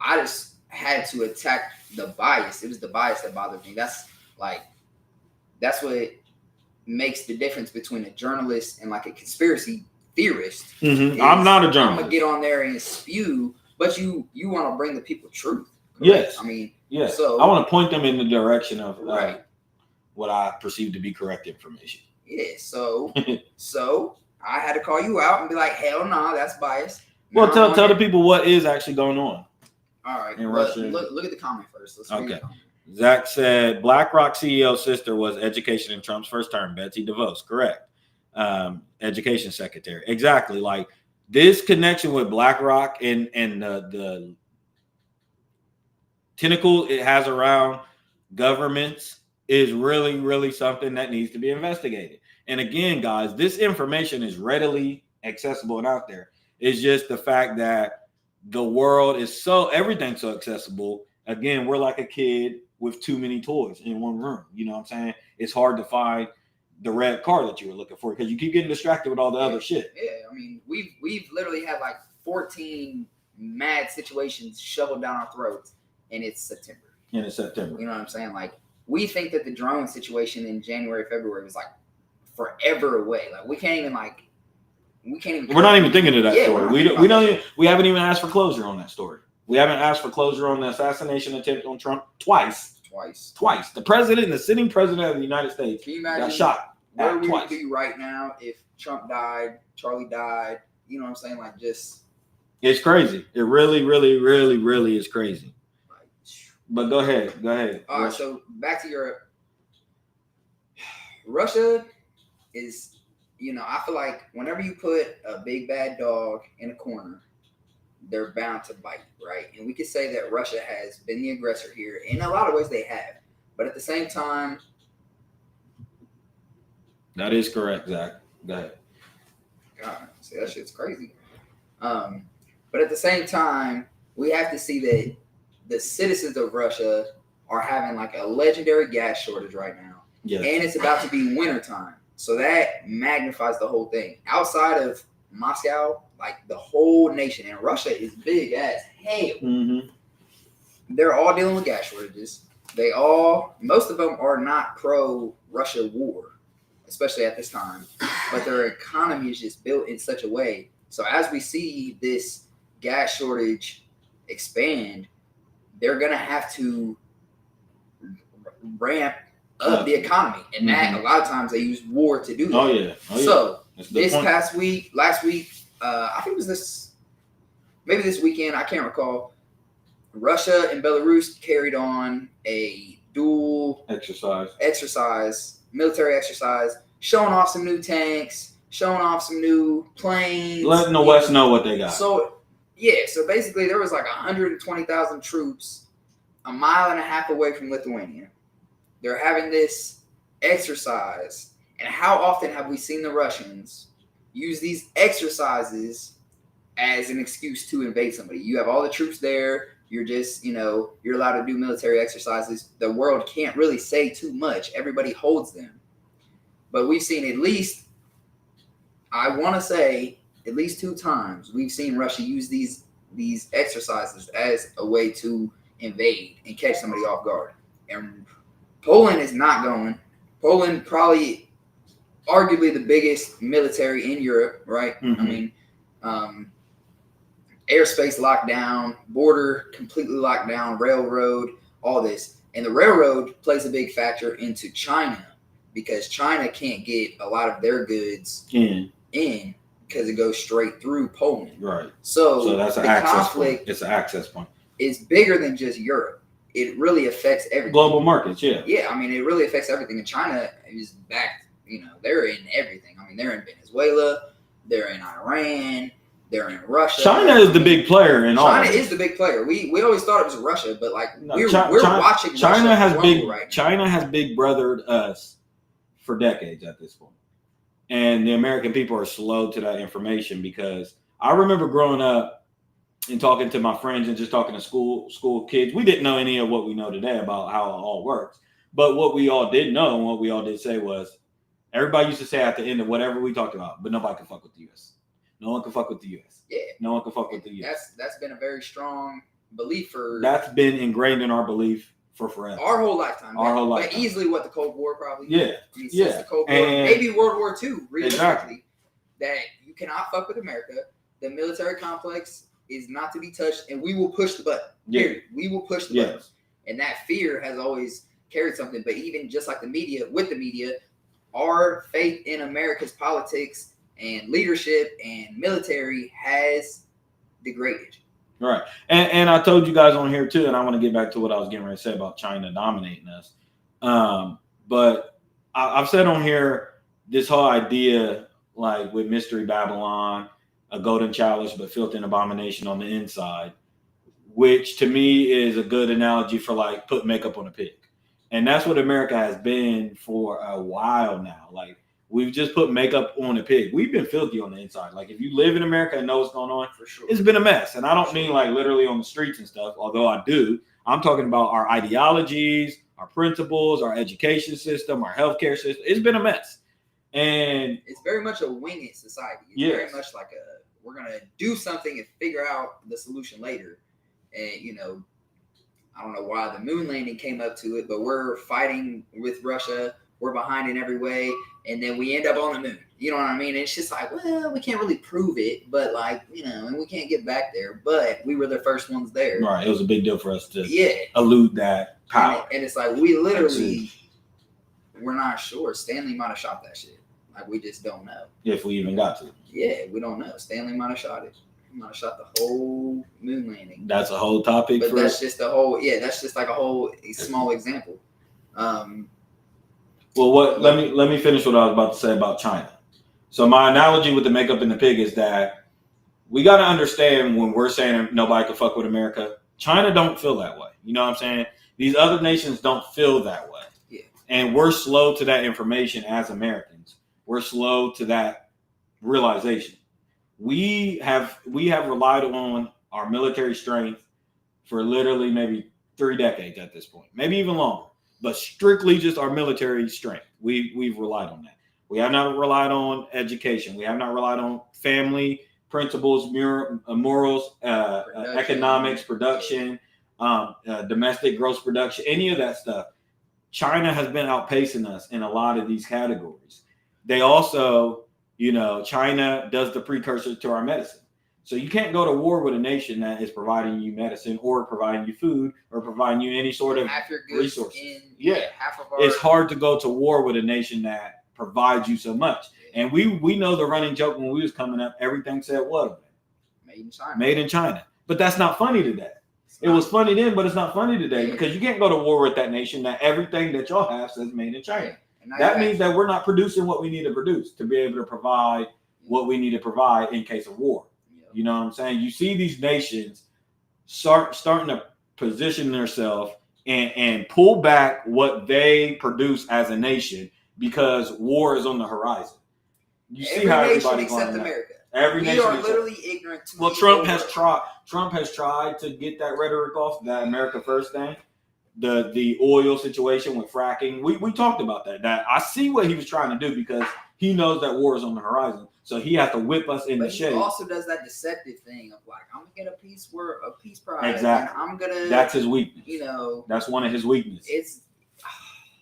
I just had to attack the bias, it was the bias that bothered me. That's what makes the difference between a journalist and like a conspiracy theorist. Mm-hmm. I'm not a journalist. I'm going to get on there and spew, but you want to bring the people truth. Correct? Yes. I mean, yes. So I want to point them in the direction of what I perceive to be correct information. Yeah. So I had to call you out and be like, hell no, that's biased. Well, tell the people what is actually going on. All right. In Russia. Look at the comment first. Let's read the comment. Zach said BlackRock CEO sister was education in Trump's first term, Betsy DeVos. Correct. education secretary. Exactly. Like this connection with BlackRock and the tentacle it has around governments is really, really something that needs to be investigated. And again, guys, this information is readily accessible and out there. It's just the fact that the world is everything's so accessible. Again, we're like a kid with too many toys in one room. You know what I'm saying? It's hard to find the red car that you were looking for because you keep getting distracted with all the other shit. Yeah, I mean, we've literally had like 14 mad situations shoveled down our throats, and it's September. And it's September. You know what I'm saying? Like, we think that the drone situation in January, February was like forever away. Like, we can't even. We're not even thinking of that story. We haven't even asked for closure on that story. We haven't asked for closure on the assassination attempt on Trump twice. The president, the sitting president of the United States, can you imagine got shot where we twice. would be right now if Trump died, Charlie died? You know what I'm saying? Like, just it's crazy. It really, really, really, really is crazy. But go ahead. All right, so back to Europe. Russia is, I feel like whenever you put a big bad dog in a corner, they're bound to bite, right? And we could say that Russia has been the aggressor here. In a lot of ways, they have. But at the same time... That is correct, Zach. Go ahead. God, see, that shit's crazy. But at the same time, we have to see that the citizens of Russia are having like a legendary gas shortage right now. Yes. And it's about to be wintertime. So that magnifies the whole thing. Outside of Moscow, like the whole nation, and Russia is big as hell. Mm-hmm. They're all dealing with gas shortages. Most of them are not pro-Russia war, especially at this time. But their economy is just built in such a way. So as we see this gas shortage expand, they're going to have to ramp up the economy. And that, a lot of times, they use war to do that. Oh, yeah. So last week, I think it was maybe this weekend, I can't recall, Russia and Belarus carried on a dual military exercise, showing off some new tanks, showing off some new planes. Letting the West know what they got. So basically there was like 120,000 troops a mile and a half away from Lithuania. They're having this exercise. And how often have we seen the Russians use these exercises as an excuse to invade somebody? You have all the troops there. You're just, you're allowed to do military exercises. The world can't really say too much. Everybody holds them. But we've seen at least 2 times, we've seen Russia use these exercises as a way to invade and catch somebody off guard. And Poland is not going. Poland probably arguably the biggest military in Europe, right? Mm-hmm. I mean, airspace locked down, border completely locked down, railroad, all this. And the railroad plays a big factor into China because China can't get a lot of their goods in because it goes straight through Poland. Right. So that's the conflict it's an access point. It's bigger than just Europe. It really affects everything. Global markets, yeah. Yeah, I mean, it really affects everything. And China is back, they're in everything. I mean, they're in Venezuela, they're in Iran, they're in Russia. China is the big player in all. China is the big player. We always thought it was Russia, but we're watching China Russia China has big brothered us for decades at this point. And the American people are slow to that information because I remember growing up and talking to my friends and just talking to school kids. We didn't know any of what we know today about how it all works. But what we all did know and what we all did say was everybody used to say at the end of whatever we talked about, but nobody can fuck with the U.S. No one can fuck with the U.S. Yeah. No one can fuck with the U.S. That's been a very strong belief That's been ingrained in our belief for forever. Our whole lifetime. But easily what the Cold War probably. Yeah. I mean, since the Cold War, maybe World War II, realistically, that you cannot fuck with America. The military complex is not to be touched, and we will push the button. Period. We will push the button. And that fear has always carried something. But even just like the media, our faith in America's politics and leadership and military has degraded. Right. And I told you guys on here too, and I want to get back to what I was getting ready to say about China dominating us. But I've said on here this whole idea like with Mystery Babylon, a golden chalice, but filth and abomination on the inside, which to me is a good analogy for like put makeup on a pig. And that's what America has been for a while now. Like we've just put makeup on a pig. We've been filthy on the inside. Like if you live in America and know what's going on, For sure. it's been a mess. And I don't mean like literally on the streets and stuff, although I do. I'm talking about our ideologies, our principles, our education system, our healthcare system. It's been a mess. And it's very much a winged society. It's very much like we're gonna do something and figure out the solution later. And you know, I don't know why the moon landing came up to it, but we're fighting with Russia. We're behind in every way, and then we end up on the moon. You know what I mean? And it's just like, well, we can't really prove it, but like, you know, and we can't get back there. But we were the first ones there. Right. It was a big deal for us to elude that power. And it's like we literally, we're not sure. Stanley might have shot that shit. Like we just don't know. If we even got to. Yeah, we don't know. Stanley might have shot it. He might have shot the whole moon landing. That's a whole topic. But that's just the whole. Yeah, that's just like a whole small example. Well, let me finish what I was about to say about China. So my analogy with the makeup and the pig is that we got to understand when we're saying nobody can fuck with America, China don't feel that way. You know what I'm saying? These other nations don't feel that way. Yeah. And we're slow to that information as Americans. We're slow to that realization. We have relied on our military strength for literally maybe 3 decades at this point, maybe even longer. But strictly just our military strength. We've relied on that. We have not relied on education. We have not relied on family principles, morals, economics, production, domestic gross production, any of that stuff. China has been outpacing us in a lot of these categories. They also, China does the precursor to our medicine. So you can't go to war with a nation that is providing you medicine or providing you food or providing you any sort of resources. It's hard to go to war with a nation that provides you so much. And we know the running joke when we was coming up, everything said what? Made in China. Made in China. But that's not funny today. It was funny then, but it's not funny today because you can't go to war with that nation that everything that y'all have says made in China. That means that we're not producing what we need to produce to be able to provide what we need to provide in case of war. You know what I'm saying? You see these nations starting to position themselves and pull back what they produce as a nation because war is on the horizon. You see how everybody's going America. Every we nation are literally ignorant. Well, Trump has tried to get that rhetoric off, that America First thing. The oil situation with fracking. We talked about that. That I see what he was trying to do because he knows that war is on the horizon. So he has to whip us in the shade. He also does that deceptive thing of like, I'm gonna get a peace prize. Exactly. And I'm gonna. That's his weakness. That's one of his weaknesses.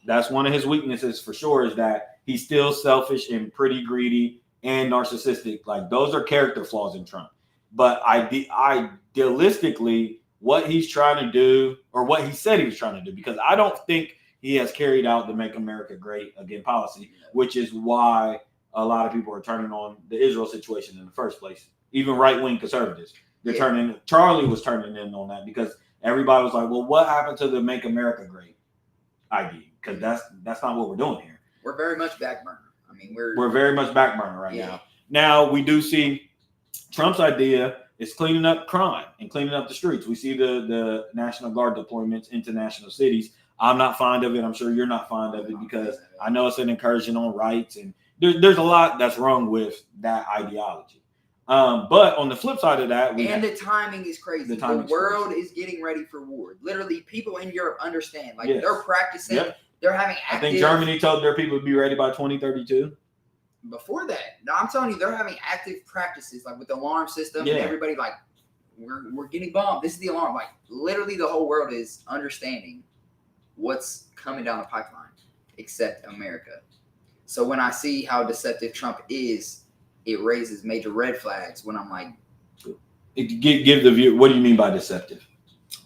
That's one of his weaknesses for sure, is that he's still selfish and pretty greedy and narcissistic. Like those are character flaws in Trump. But idealistically, what he's trying to do, or what he said he was trying to do, because I don't think he has carried out the Make America Great Again policy, which is why a lot of people are turning on the Israel situation in the first place. Even right-wing conservatives, Charlie was turning in on that because everybody was like, well, what happened to the Make America Great idea? Because that's not what we're doing here. We're very much back burner. I mean, we're very much back burner right now. Now we do see Trump's idea is cleaning up crime and cleaning up the streets. We see the National Guard deployments into national cities. I'm not fond of it. I'm sure you're not fond of it because I know it's an incursion on rights, and there's a lot that's wrong with that ideology. But on the flip side of that, the timing is crazy. The world is getting ready for war. Literally, people in Europe understand. Like they're practicing. Yep. They're having active. I think Germany told their people to be ready by 2032. Before that, no, I'm telling you, they're having active practices, like with the alarm system, and everybody like, we're getting bombed. This is the alarm. Like literally, the whole world is understanding what's coming down the pipeline, except America. So when I see how deceptive Trump is, it raises major red flags. When I'm like, give the view. What do you mean by deceptive?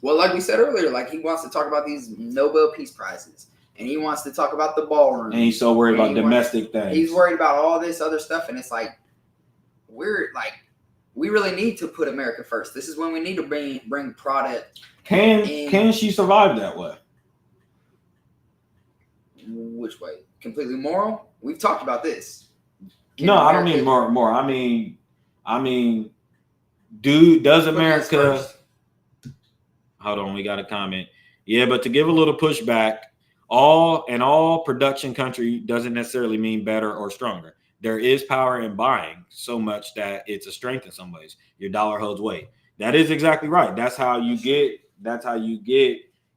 Well, like we said earlier, like he wants to talk about these Nobel Peace Prizes. And he wants to talk about the ballroom. And he's so worried about domestic things. He's worried about all this other stuff. And it's like, we really need to put America first. This is when we need to bring product. Can she survive that way? Which way? Completely moral? We've talked about this. Can No, I don't mean America more. I mean, does put us America? first? Hold on, we got a comment. Yeah, but to give a little pushback, all production country doesn't necessarily mean better or stronger. There is power in buying so much that it's a strength in some ways. Your dollar holds weight. That is exactly right. That's how you get.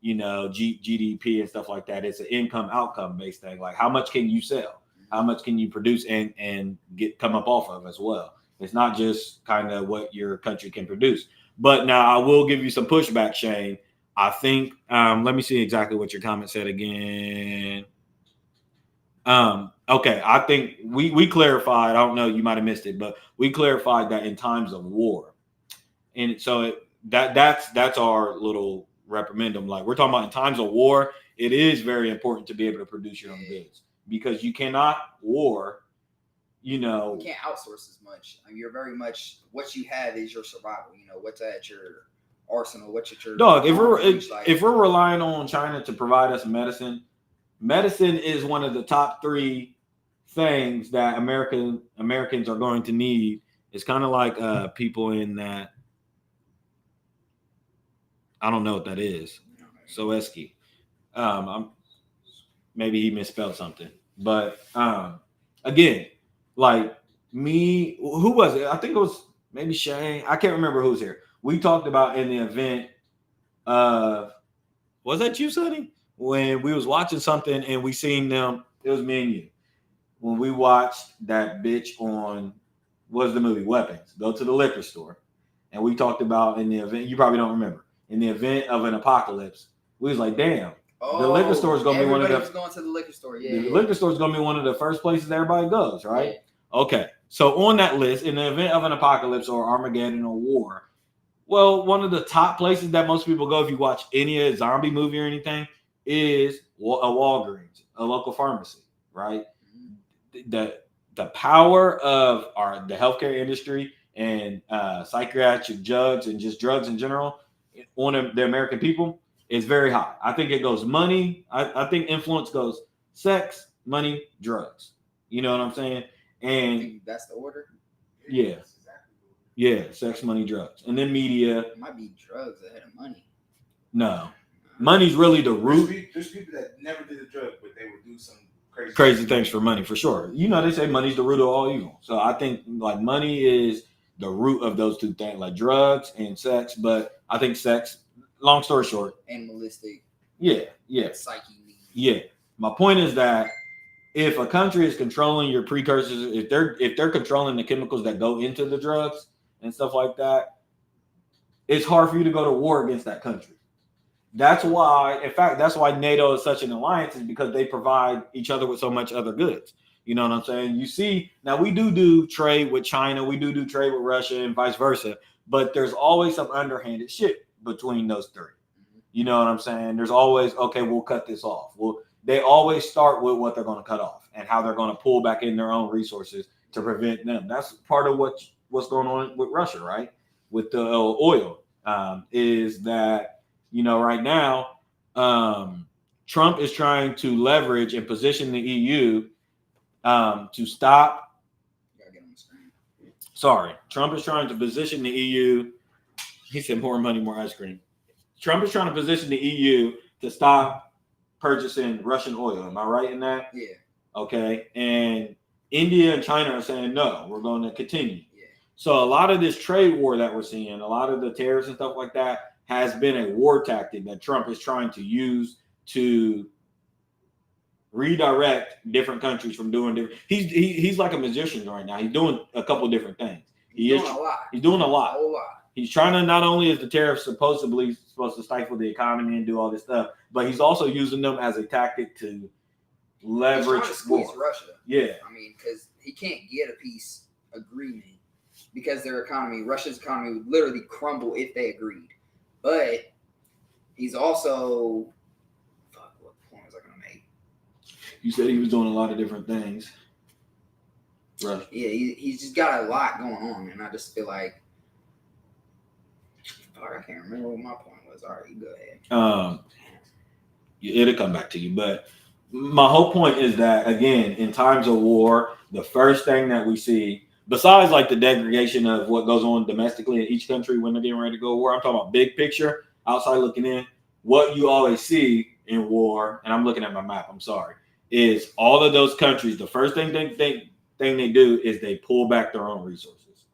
GDP and stuff like that. It's an income outcome based thing. Like how much can you sell? How much can you produce and come up off of as well? It's not just kind of what your country can produce. But now I will give you some pushback, Shane. I think let me see exactly what your comment said again. Okay, I think we clarified. I don't know, you might have missed it, but we clarified that in times of war, and so that's our little reprimandum. Like we're talking about in times of war, it is very important to be able to produce your own goods because you cannot war. You can't outsource as much. I mean, you're very much what you have is your survival. What's at your arsenal, what's at your Dog, if we're relying on China to provide us medicine is one of the top 3 things that Americans are going to need. It's kind of like people in that. I don't know what that is. Soeski. Maybe he misspelled something, but again, like me, who was it? I think it was maybe Shane. I can't remember who's here. We talked about in the event of, was that you, Sonny? When we was watching something and we seen them, it was me and you. When we watched that bitch on, what was the movie? Weapons. Go to the liquor store. And we talked about in the event, you probably don't remember, in the event of an apocalypse, we was like, damn, the liquor store is going to be one of the. Everybody was going to the liquor store. Yeah. The liquor store is going to be one of the first places everybody goes, right? Yeah. Okay. So on that list, in the event of an apocalypse or Armageddon or war, well, one of the top places that most people go if you watch any zombie movie or anything is a Walgreens, a local pharmacy, right? The power of the healthcare industry and psychiatric drugs and just drugs in general on the American people is very high. I think it goes money. I think influence goes sex, money, drugs. You know what I'm saying? And that's the order. Yeah. Yeah, sex, money, drugs, and then media. It might be drugs ahead of money. No, money's really the root. There's people that never did a drug, but they would do some crazy things for money, for sure. They say money's the root of all evil. So I think like money is the root of those 2 things, like drugs and sex. But I think sex, long story short, animalistic. Yeah. Psyche. Yeah. My point is that if a country is controlling your precursors, if they're controlling the chemicals that go into the drugs and stuff like that, it's hard for you to go to war against that country. That's why, in fact, that's why NATO is such an alliance, is because they provide each other with so much other goods. You know what I'm saying? You see, now we do trade with China, we do trade with Russia and vice versa, but there's always some underhanded shit between those 3. You know what I'm saying? There's always, okay, we'll cut this off. They always start with what they're going to cut off and how they're going to pull back in their own resources to prevent them. That's part of what's going on with Russia, right? With the oil, is that, right now, Trump is trying to leverage and position the EU to stop. Gotta get on the screen. Sorry, Trump is trying to position the EU. He said more money, more ice cream. Trump is trying to position the EU to stop purchasing Russian oil. Am I right in that? Yeah. Okay. And India and China are saying, no, we're going to continue. Yeah. So a lot of this trade war that we're seeing, a lot of the tariffs and stuff like that has been a war tactic that Trump is trying to use to redirect different countries from doing different. He's like a magician right now. He's doing a couple of different things. He's doing a lot. A whole lot. He's trying to, not only is the tariffs supposed to stifle the economy and do all this stuff, but he's also using them as a tactic to leverage squeeze Russia. Yeah. I mean, because he can't get a peace agreement because Russia's economy would literally crumble if they agreed. But he's also, what point was I going to make? You said he was doing a lot of different things. Right. Yeah, he's just got a lot going on, and I just feel like, I can't remember what my point was. All right, you go ahead. It'll come back to you, but my whole point is that, again, in times of war, the first thing that we see, besides like the degradation of what goes on domestically in each country when they're getting ready to go to war, I'm talking about big picture, outside looking in. What you always see in war, and I'm looking at my map, I'm sorry, is all of those countries, the first thing they do is they pull back their own resources.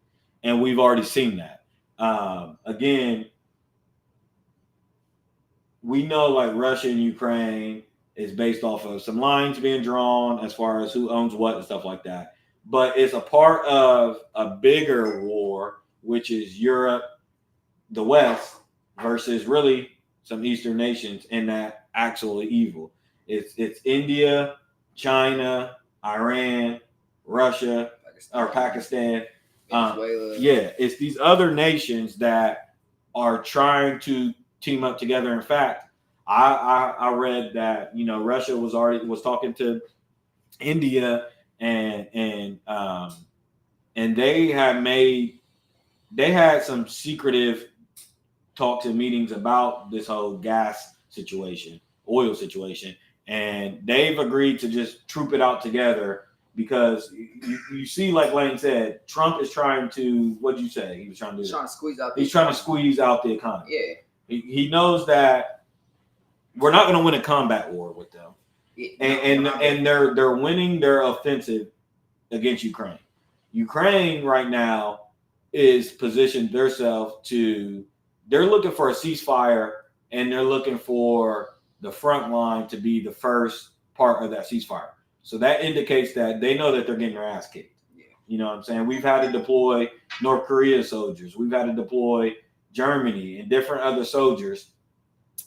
And we've already seen that. Again, we know like Russia and Ukraine is based off of some lines being drawn as far as who owns what and stuff like that. But it's a part of a bigger war, which is Europe, the West, versus really some Eastern nations in that actually evil. It's India, China, Iran, Russia, or Pakistan. Yeah, it's these other nations that are trying to team up together. In fact, I read that Russia was talking to India and they had some secretive talks and meetings about this whole gas situation, oil situation, and they've agreed to just troop it out together because you see, like Lane said, Trump is trying to, what did you say? He was trying to squeeze out. He's trying to squeeze out the economy. Yeah. He knows that we're not going to win a combat war with them. Yeah, and they're winning their offensive against Ukraine. Ukraine right now is positioned themselves they're looking for a ceasefire, and they're looking for the front line to be the first part of that ceasefire. So that indicates that they know that they're getting their ass kicked. Yeah. You know what I'm saying? We've had to deploy North Korea soldiers. We've had to deploy Germany and different other soldiers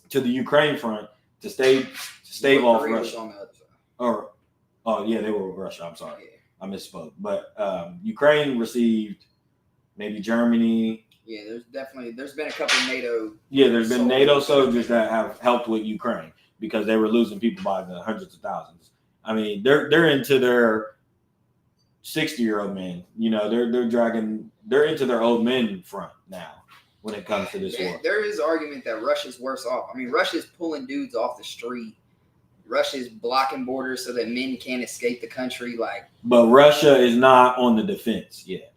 to the Ukraine front to stave off Russia. On the other side. Yeah, they were with Russia. I'm sorry. Yeah. I misspoke. But Ukraine received maybe Germany. Yeah, there's been a couple of NATO. Yeah, there's been NATO soldiers that have helped with Ukraine because they were losing people by the hundreds of thousands. I mean, they're into their 60-year-old men. They're into their old men front now when it comes to this war. There is argument that Russia's worse off. I mean, Russia's pulling dudes off the street. Russia's blocking borders so that men can't escape the country. But Russia is not on the defense yet.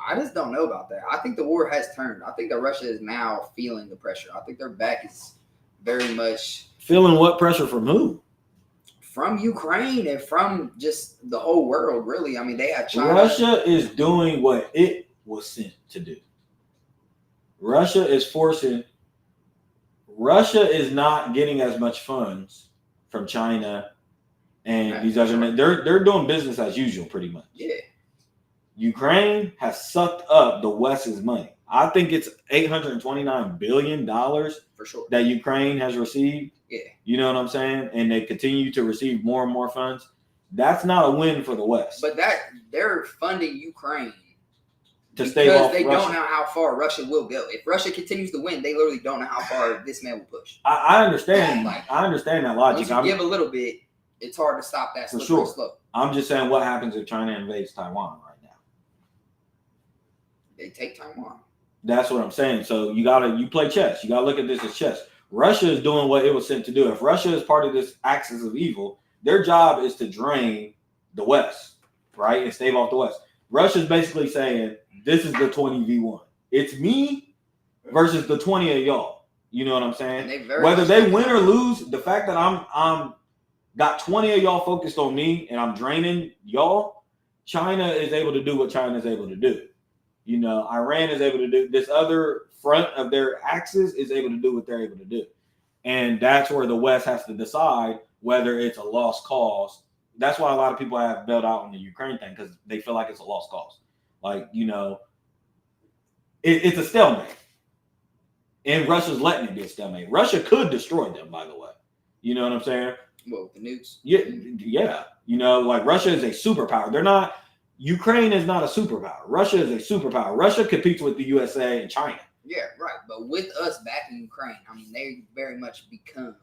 I just don't know about that. I think the war has turned. I think that Russia is now feeling the pressure. I think their back is very much... Feeling what pressure from who? From Ukraine and from just the whole world, really. I mean, they have China. Russia is doing what it was sent to do. Russia is not getting as much funds from China and these other men. They're doing business as usual, pretty much. Yeah. Ukraine has sucked up the West's money. I think it's $829 billion for sure that Ukraine has received. Yeah. You know what I'm saying? And they continue to receive more and more funds. That's not a win for the West. But they're funding Ukraine to stay off they Russia. Don't know how far Russia will go. If Russia continues to win, they literally don't know how far this man will push. I understand. I understand that logic. Once you give a little bit, it's hard to stop that slippery slope. I'm just saying, what happens if China invades Taiwan right now? They take Taiwan. That's what I'm saying. So you play chess. You gotta look at this as chess. Russia is doing what it was sent to do. If Russia is part of this axis of evil, their job is to drain the West, right? And stave off the West. Russia's basically saying, this is the 20v1. It's me versus the 20 of y'all. You know what I'm saying? Whether they win or lose, the fact that I'm got 20 of y'all focused on me and I'm draining y'all, China is able to do what China is able to do. Iran is able to do this other front of their axis is able to do what they're able to do. And that's where the West has to decide whether it's a lost cause. That's why a lot of people have bailed out on the Ukraine thing, because they feel like it's a lost cause. It's a stalemate. And Russia's letting it be a stalemate. Russia could destroy them, by the way. You know what I'm saying? Well, the nukes. Yeah. Russia is a superpower. They're not. Ukraine is not a superpower. Russia is a superpower. Russia competes with the USA and China. Yeah, right. But with us backing Ukraine, I mean, they very much become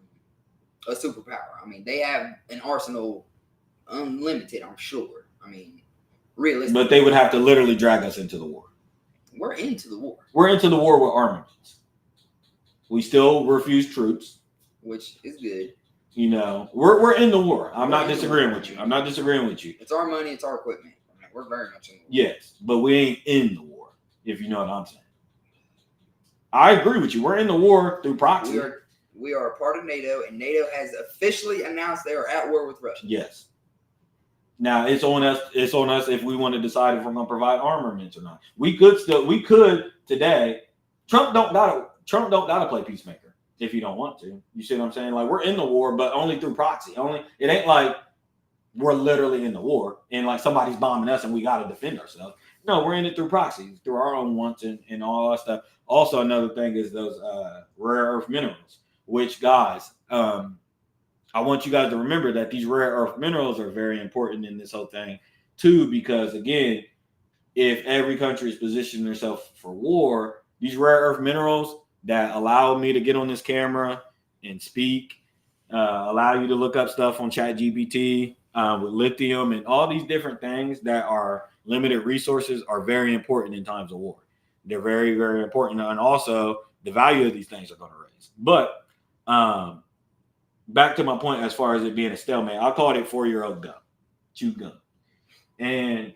a superpower. I mean, they have an arsenal unlimited, I'm sure. I mean, realistically. But they would have to literally drag us into the war. We're into the war. We're into the war with armaments. We still refuse troops. Which is good. You know, we're in the war. I'm not disagreeing with you. I'm not disagreeing with you. It's our money. It's our equipment. I mean, we're very much in the war. Yes, but we ain't in the war, if you know what I'm saying. I agree with you. We're in the war through proxy. We are a part of NATO, and NATO has officially announced they are at war with Russia. Yes. Now it's on us. It's on us if we want to decide if we're going to provide armaments or not. We could today. Trump don't gotta play peacemaker if you don't want to. You see what I'm saying? Like, we're in the war, but only through proxy. It ain't like we're literally in the war and like somebody's bombing us and we got to defend ourselves. No, we're in it through proxy, through our own wants and all that stuff. Also, another thing is those rare earth minerals, which, guys, I want you guys to remember that these rare earth minerals are very important in this whole thing too, because again, if every country is positioning themselves for war, these rare earth minerals that allow me to get on this camera and speak, allow you to look up stuff on ChatGPT with lithium and all these different things that are limited resources are very important in times of war. They're very, very important. And also the value of these things are going to raise. But back to my point, as far as it being a stalemate, I called it 4-year-old gun, chewed gum. And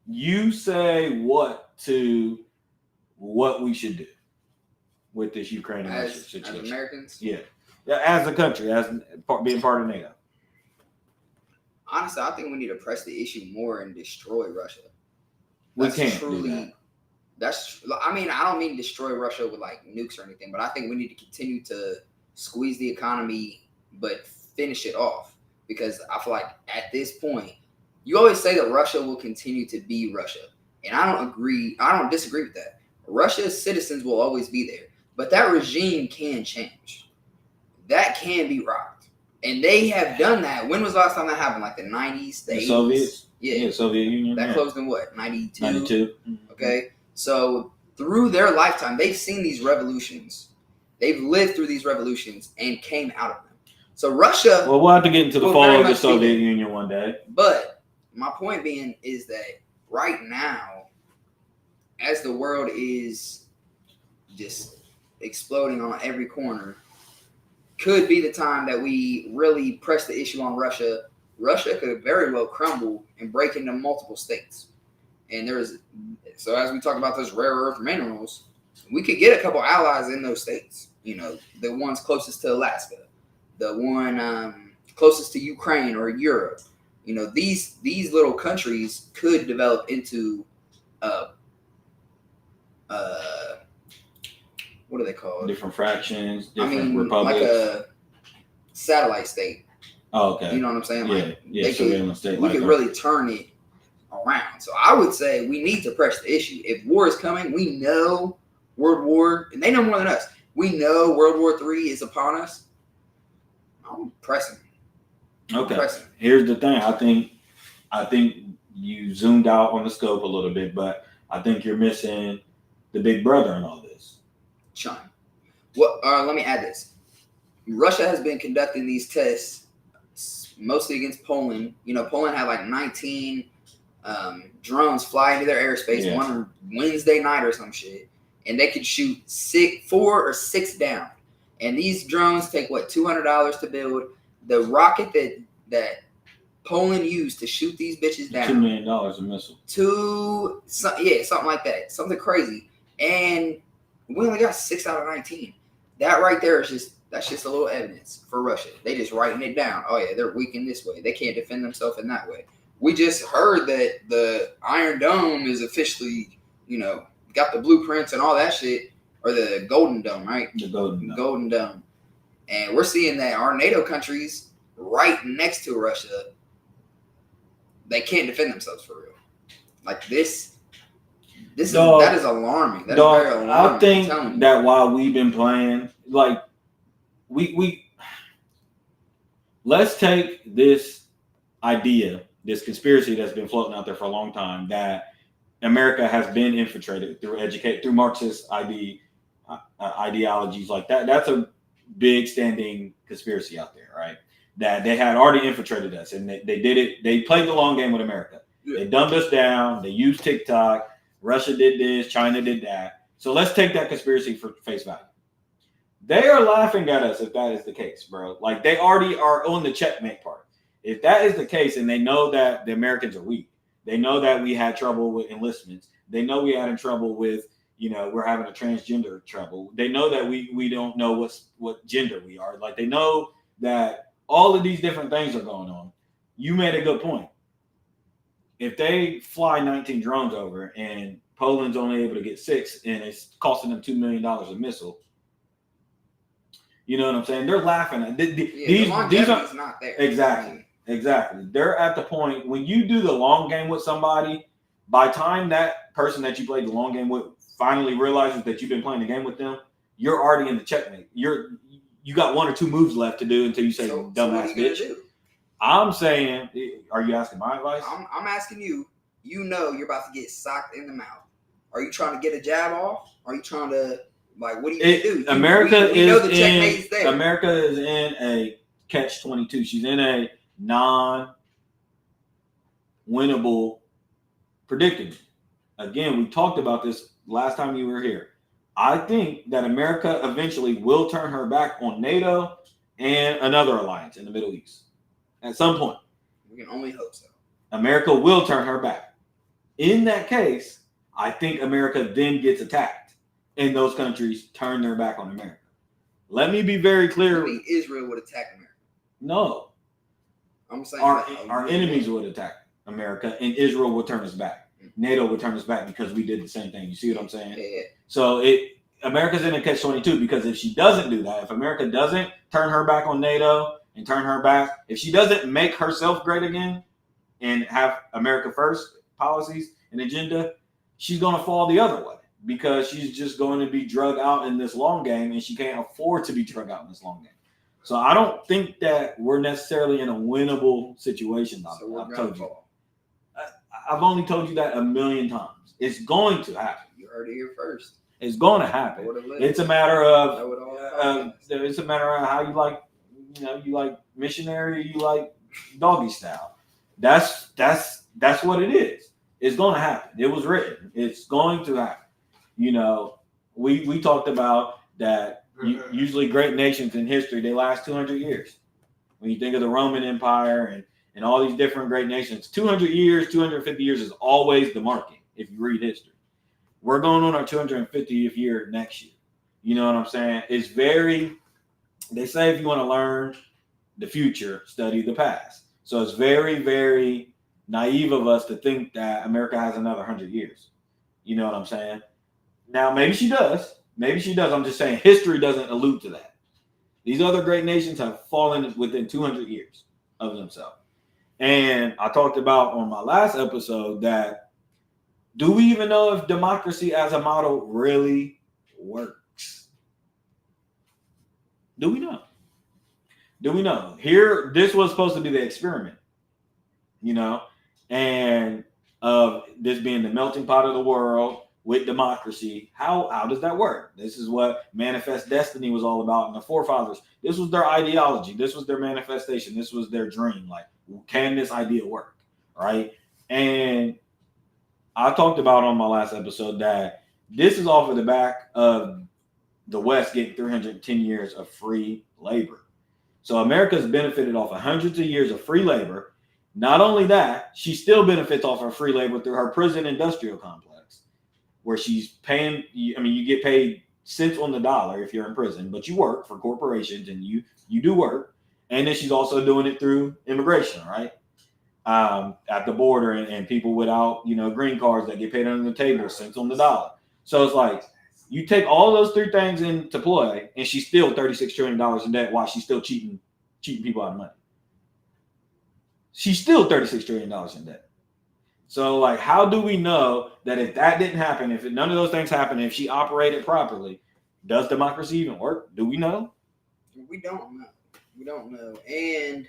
you say what we should do with this Ukraine and Russia situation. As Americans? Yeah. As a country, as being part of NATO. Honestly, I think we need to press the issue more and destroy Russia. We can't do that. I don't mean destroy Russia with like nukes or anything, but I think we need to continue to squeeze the economy, but finish it off. Because I feel like at this point, you always say that Russia will continue to be Russia. And I don't disagree with that. Russia's citizens will always be there. But that regime can change. That can be rocked. And they have done that. When was the last time that happened? Like the 90s, the 80s? Soviets? Yeah, Soviet Union. That closed in what? 92? 92. Okay. So through their lifetime, they've seen these revolutions. They've lived through these revolutions and came out of them. So Russia. Well, we'll have to get into the fall of the Soviet Union one day. But my point being is that right now, as the world is just exploding on every corner, could be the time that we really press the issue on Russia. Russia could very well crumble and break into multiple states. And so as we talk about those rare earth minerals, we could get a couple allies in those states. You know, the ones closest to Alaska, the one closest to Ukraine or Europe. You know, these little countries could develop into what are they called? Different fractions, different republics. Like a satellite state. Oh, okay. You know what I'm saying? Like, we could really turn it around. So I would say we need to press the issue. If war is coming, we know World War, and they know more than us. We know World War III is upon us. I'm pressing. Okay. Here's the thing. I think you zoomed out on the scope a little bit, but I think you're missing the big brother in all this. China. Well, let me add this. Russia has been conducting these tests mostly against Poland. You know, Poland had like 19 drones fly into their airspace one Wednesday night or some shit, and they could shoot 4 or 6 down. And these drones take $200 to build. The rocket that Poland used to shoot these bitches down. $2 million a missile. Something like that. Something crazy. And we only got 6 out of 19. That right there that's just a little evidence for Russia. They just writing it down. Oh yeah, they're weak in this way. They can't defend themselves in that way. We just heard that the Iron Dome is officially, got the blueprints and all that shit, or the Golden Dome, right? The Golden Dome. And we're seeing that our NATO countries right next to Russia, they can't defend themselves for real. Like this that is alarming. That is very alarming. I think that while we've been playing, like we let's take this idea, this conspiracy that's been floating out there for a long time, that America has been infiltrated through Marxist ideologies like that. That's a big standing conspiracy out there, right? That they had already infiltrated us, and they did it. They played the long game with America. Yeah. They dumbed us down. They used TikTok. Russia did this. China did that. So let's take that conspiracy for face value. They are laughing at us if that is the case, bro. Like they already are on the checkmate part. If that is the case, and they know that the Americans are weak, they know that we had trouble with enlistments. They know we had in trouble with, we're having a transgender trouble. They know that we don't know what gender we are. Like they know that all of these different things are going on. You made a good point. If they fly 19 drones over and Poland's only able to get 6 and it's costing them $2 million a missile, you know what I'm saying? They're laughing at the longevity's not there. Exactly. Exactly. They're at the point when you do the long game with somebody, by the time that person that you played the long game with finally realizes that you've been playing the game with them, you're already in the checkmate. You got 1 or 2 moves left to do until you say dumbass bitch. I'm saying, are you asking my advice? I'm asking you. You know you're about to get socked in the mouth. Are you trying to get a jab off? Are you trying to like what do you do? America we know the checkmate's there. America is in a catch-22. She's in a non-winnable predicament. Again, we talked about this last time you were here. I think that America eventually will turn her back on NATO and another alliance in the Middle East. At some point. We can only hope so. America will turn her back. In that case, I think America then gets attacked and those countries turn their back on America. Let me be very clear. I mean, Israel would attack America. No. I'm saying our enemies would attack America and Israel would turn us back. NATO would turn us back because we did the same thing. You see what I'm saying? Yeah. So America's in a catch-22 because if she doesn't do that, if America doesn't turn her back on NATO and turn her back, if she doesn't make herself great again and have America first policies and agenda, she's going to fall the other way because she's just going to be drug out in this long game and she can't afford to be drug out in this long game. So I don't think that we're necessarily in a winnable situation. I've only told you that a million times. It's going to happen. You heard it here first. It's going to happen. It's a matter of how you like. You like missionary. You like doggy style. That's what it is. It's going to happen. It was written. It's going to happen. We talked about that. Usually, great nations in history they last 200 years. When you think of the Roman Empire and all these different great nations, 200 years, 250 years is always the marking. If you read history, we're going on our 250th year next year. You know what I'm saying? It's they say if you want to learn the future, study the past. So it's very, very naive of us to think that America has another 100 years. You know what I'm saying? Now, maybe she does. I'm just saying history doesn't allude to that. These other great nations have fallen within 200 years of themselves. And I talked about on my last episode that do we even know if democracy as a model really works? Do we know? Here, this was supposed to be the experiment, and of this being the melting pot of the world with democracy. How does that work? This is what Manifest Destiny was all about. And the forefathers, this was their ideology. This was their manifestation. This was their dream. Like, can this idea work? Right? And I talked about on my last episode that this is off of the back of the West getting 310 years of free labor. So America's benefited off of hundreds of years of free labor. Not only that, she still benefits off her free labor through her prison industrial complex, where she's paying, you get paid cents on the dollar if you're in prison, but you work for corporations and you do work. And then she's also doing it through immigration, right? At the border and people without, green cards that get paid under the table, cents on the dollar. So it's like, you take all those three things into play and she's still $36 trillion in debt while she's still cheating people out of money. She's still $36 trillion in debt. So, like, how do we know that if that didn't happen, if none of those things happened, if she operated properly, does democracy even work? Do we know? We don't know. And,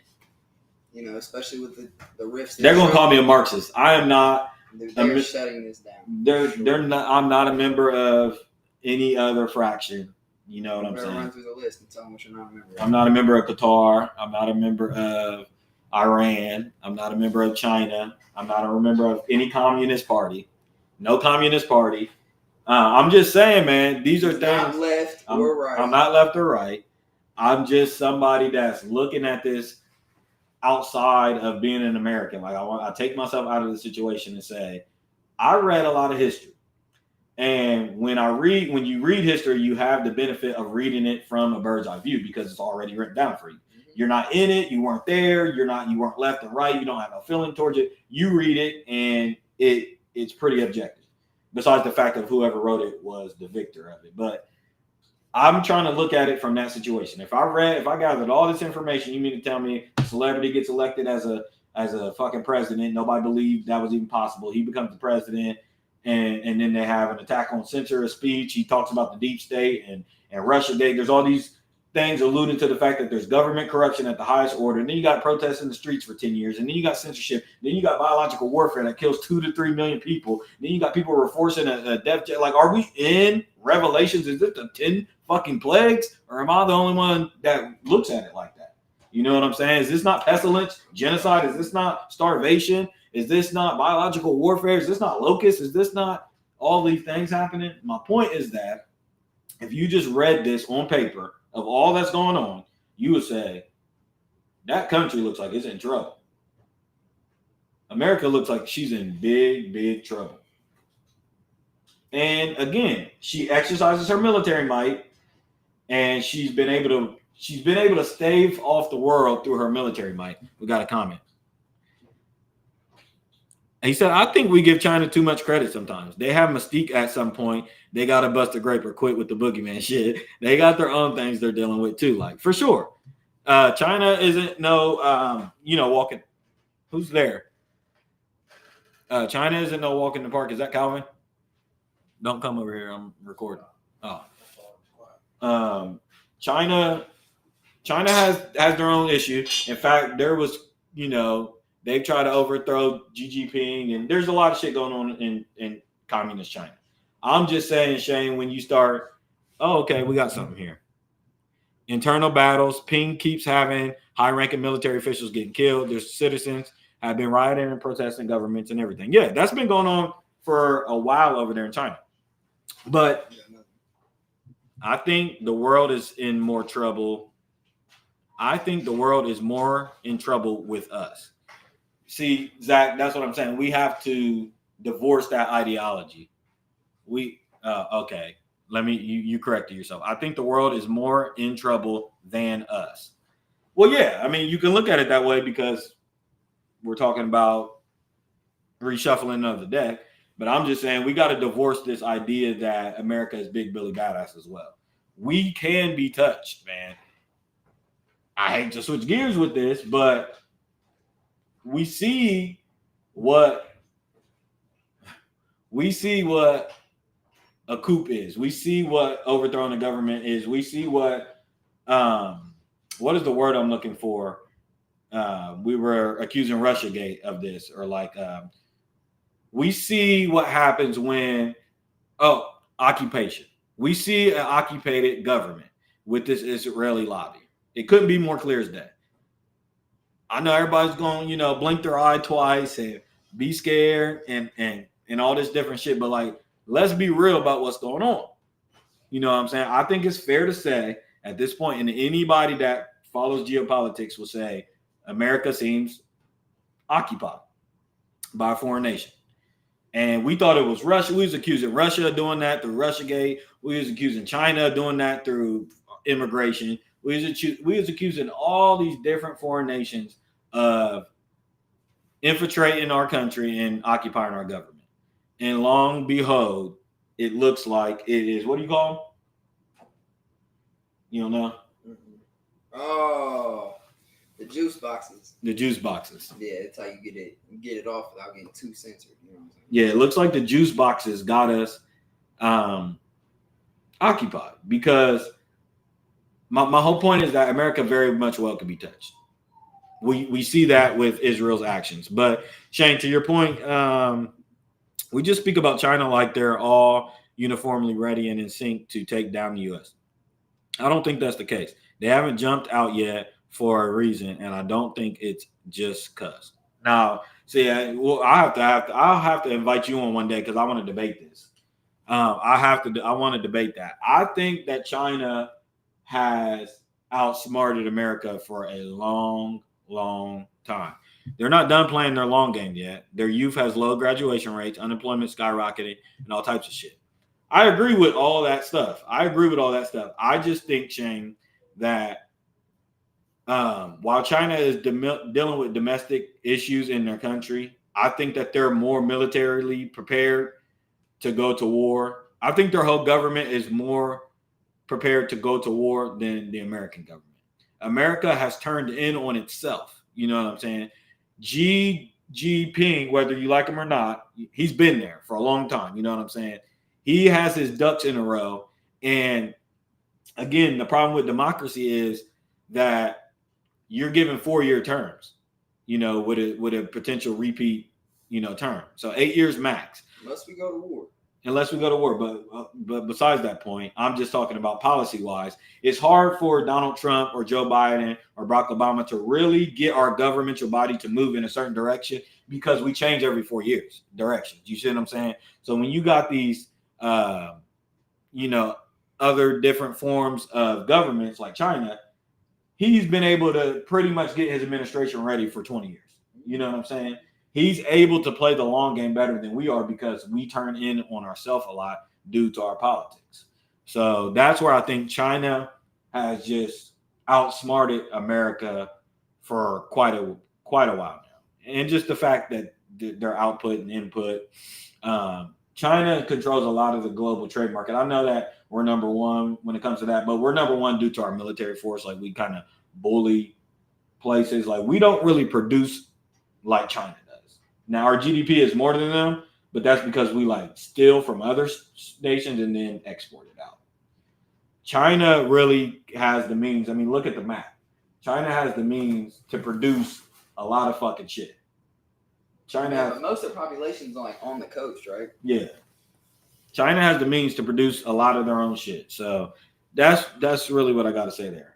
especially with the rifts. They're going to call me a Marxist. I am not. They're shutting this down. They're not. I'm not a member of any other fraction. You know what I'm saying? Run through the list and tell them what you're not a member of. I'm not a member of Qatar. I'm not a member of Iran. I'm not a member of China. I'm not a member of any communist party. No communist party. I'm just saying, man. These are He's not things. left or right. I'm not left or right. I'm just somebody that's looking at this outside of being an American. Like I take myself out of the situation and say, I read a lot of history. And when you read history, you have the benefit of reading it from a bird's eye view because it's already written down for you. You're not in it, you weren't there, you weren't left or right, you don't have no feeling towards it. You read it and it's pretty objective. Besides the fact of whoever wrote it was the victor of it. But I'm trying to look at it from that situation. If I gathered all this information, you mean to tell me a celebrity gets elected as a fucking president, nobody believed that was even possible. He becomes the president, and then they have an attack on censor of speech. He talks about the deep state and Russia Gate. There's all these things alluding to the fact that there's government corruption at the highest order. And then you got protests in the streets for 10 years. And then you got censorship. Then you got biological warfare that kills 2 to 3 million people. And then you got people who are forcing a death jet. Like, are we in Revelations? Is it the 10 fucking plagues? Or am I the only one that looks at it like that? You know what I'm saying? Is this not pestilence, genocide? Is this not starvation? Is this not biological warfare? Is this not locusts? Is this not all these things happening? My point is that if you just read this on paper of all that's going on, you would say, that country looks like it's in trouble. America looks like she's in big, big trouble. And again, she exercises her military might, and she's been able to stave off the world through her military might. We got a comment. He said, I think we give China too much credit sometimes. They have mystique at some point. They got to bust a grape or quit with the boogeyman shit. They got their own things they're dealing with too, like for sure. China isn't walking. Who's there? China isn't no walk in the park. Is that Calvin? Don't come over here. I'm recording. Oh. China has their own issue. In fact, there was, they've tried to overthrow Xi Jinping, and there's a lot of shit going on in communist China. I'm just saying, Shane, when you start, we got something here. Internal battles. Ping keeps having high-ranking military officials getting killed. There's citizens have been rioting and protesting governments and everything. Yeah, that's been going on for a while over there in China. But I think the world is in more trouble. I think the world is more in trouble with us. See, Zach, that's what I'm saying. We have to divorce that ideology. You corrected yourself. I think the world is more in trouble than us. Well, yeah, I mean, you can look at it that way because we're talking about reshuffling of the deck. But I'm just saying we got to divorce this idea that America is big Billy Badass as well. We can be touched, man. I hate to switch gears with this, but we see what a coup is. We see what overthrowing the government is. We see what is the word I'm looking for? We were accusing Russiagate of this, or we see what happens when occupation. We see an occupied government with this Israeli lobby. It couldn't be more clear as day. I know everybody's going, blink their eye twice and be scared and all this different shit, but let's be real about what's going on. You know what I'm saying? I think it's fair to say at this point, and anybody that follows geopolitics will say America seems occupied by a foreign nation. And we thought it was Russia. We was accusing Russia of doing that through Russiagate. We was accusing China of doing that through immigration. We was accusing all these different foreign nations of infiltrating our country and occupying our government. And long behold, it looks like it is. What do you call them? You don't know? Oh, the juice boxes. The juice boxes. Yeah, that's how you get it off without getting too censored. You know what I'm saying? Yeah, it looks like the juice boxes got us occupied because my whole point is that America very much well could be touched. We see that with Israel's actions. But Shane, to your point, we just speak about China like they're all uniformly ready and in sync to take down the U.S. I don't think that's the case. They haven't jumped out yet for a reason, and I don't think it's just cause. Now, see, I'll have to invite you on one day because I want to debate this. I want to debate that. I think that China has outsmarted America for a long, long time. They're not done playing their long game yet. Their youth has low graduation rates, unemployment skyrocketing, and all types of shit. I agree with all that stuff. I just think, Shane, that while China is dealing with domestic issues in their country, I think that they're more militarily prepared to go to war. I think their whole government is more prepared to go to war than the American government. America has turned in on itself. You know what I'm saying? Xi Jinping, whether you like him or not, he's been there for a long time. You know what I'm saying? He has his ducks in a row. And again, the problem with democracy is that you're given 4-year terms, with a potential repeat, term. So 8 years max. Unless we go to war. But besides that point, I'm just talking about policy wise. It's hard for Donald Trump or Joe Biden or Barack Obama to really get our governmental body to move in a certain direction because we change every 4 years directions. You see what I'm saying? So when you got these, other different forms of governments like China, he's been able to pretty much get his administration ready for 20 years. You know what I'm saying? He's able to play the long game better than we are because we turn in on ourselves a lot due to our politics. So that's where I think China has just outsmarted America for quite a while now. And just the fact that their output and input, China controls a lot of the global trade market. I know that we're number one when it comes to that, but we're number one due to our military force. Like we kind of bully places. Like we don't really produce like China does. Now our GDP is more than them, but that's because we like steal from other nations and then export it out. China really has the means. I mean, look at the map. China has the means to produce a lot of fucking shit. But most of the population's like on the coast, right? Yeah. China has the means to produce a lot of their own shit. So that's really what I got to say there.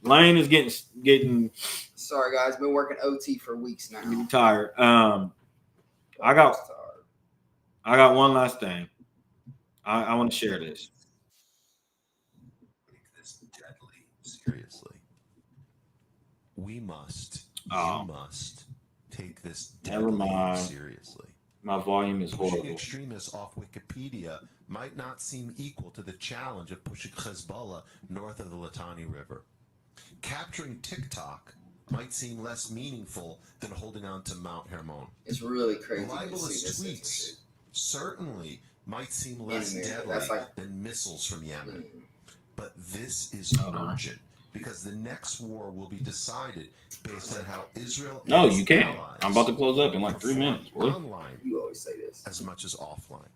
Lane is getting. Sorry, guys. Been working OT for weeks now. Tired. I got one last thing. I want to share this. Take this deadly seriously. We must. Oh. You must take this Never deadly mind. seriously. My volume is Pushing horrible. extremists off Wikipedia might not seem equal to the challenge of pushing Hezbollah north of the Litani River. Capturing TikTok might seem less meaningful than holding on to Mount Hermon. It's really crazy. Libelous tweets certainly might seem less deadly than missiles from Yemen. But this is urgent because the next war will be decided based on how Israel. No, you can't. I'm about to close up in like 3 minutes. Boy. Online, You always say this. as much as offline.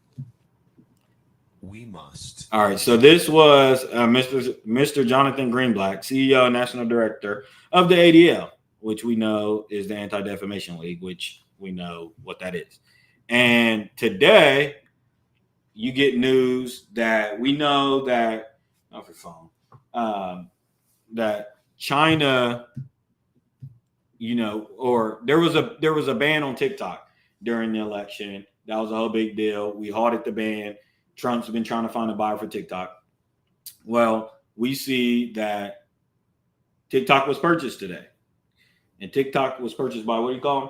We must. All right. So this was Mr. Jonathan Greenblatt, CEO and National Director of the ADL, which we know is the Anti-Defamation League, which we know what that is. And today, you get news that we know that off your phone, that China, or there was a ban on TikTok during the election. That was a whole big deal. We halted the ban. Trump's been trying to find a buyer for TikTok. Well, we see that TikTok was purchased today. And TikTok was purchased by, what do you call them?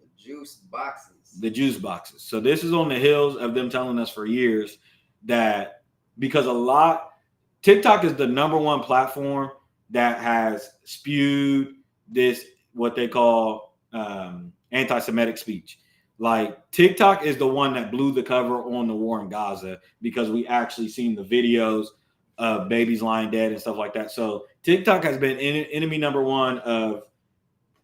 The juice boxes. The juice boxes. So this is on the heels of them telling us for years that because TikTok is the number one platform that has spewed this, what they call anti-Semitic speech. Like TikTok is the one that blew the cover on the war in Gaza because we actually seen the videos of babies lying dead and stuff like that. So TikTok has been enemy number one of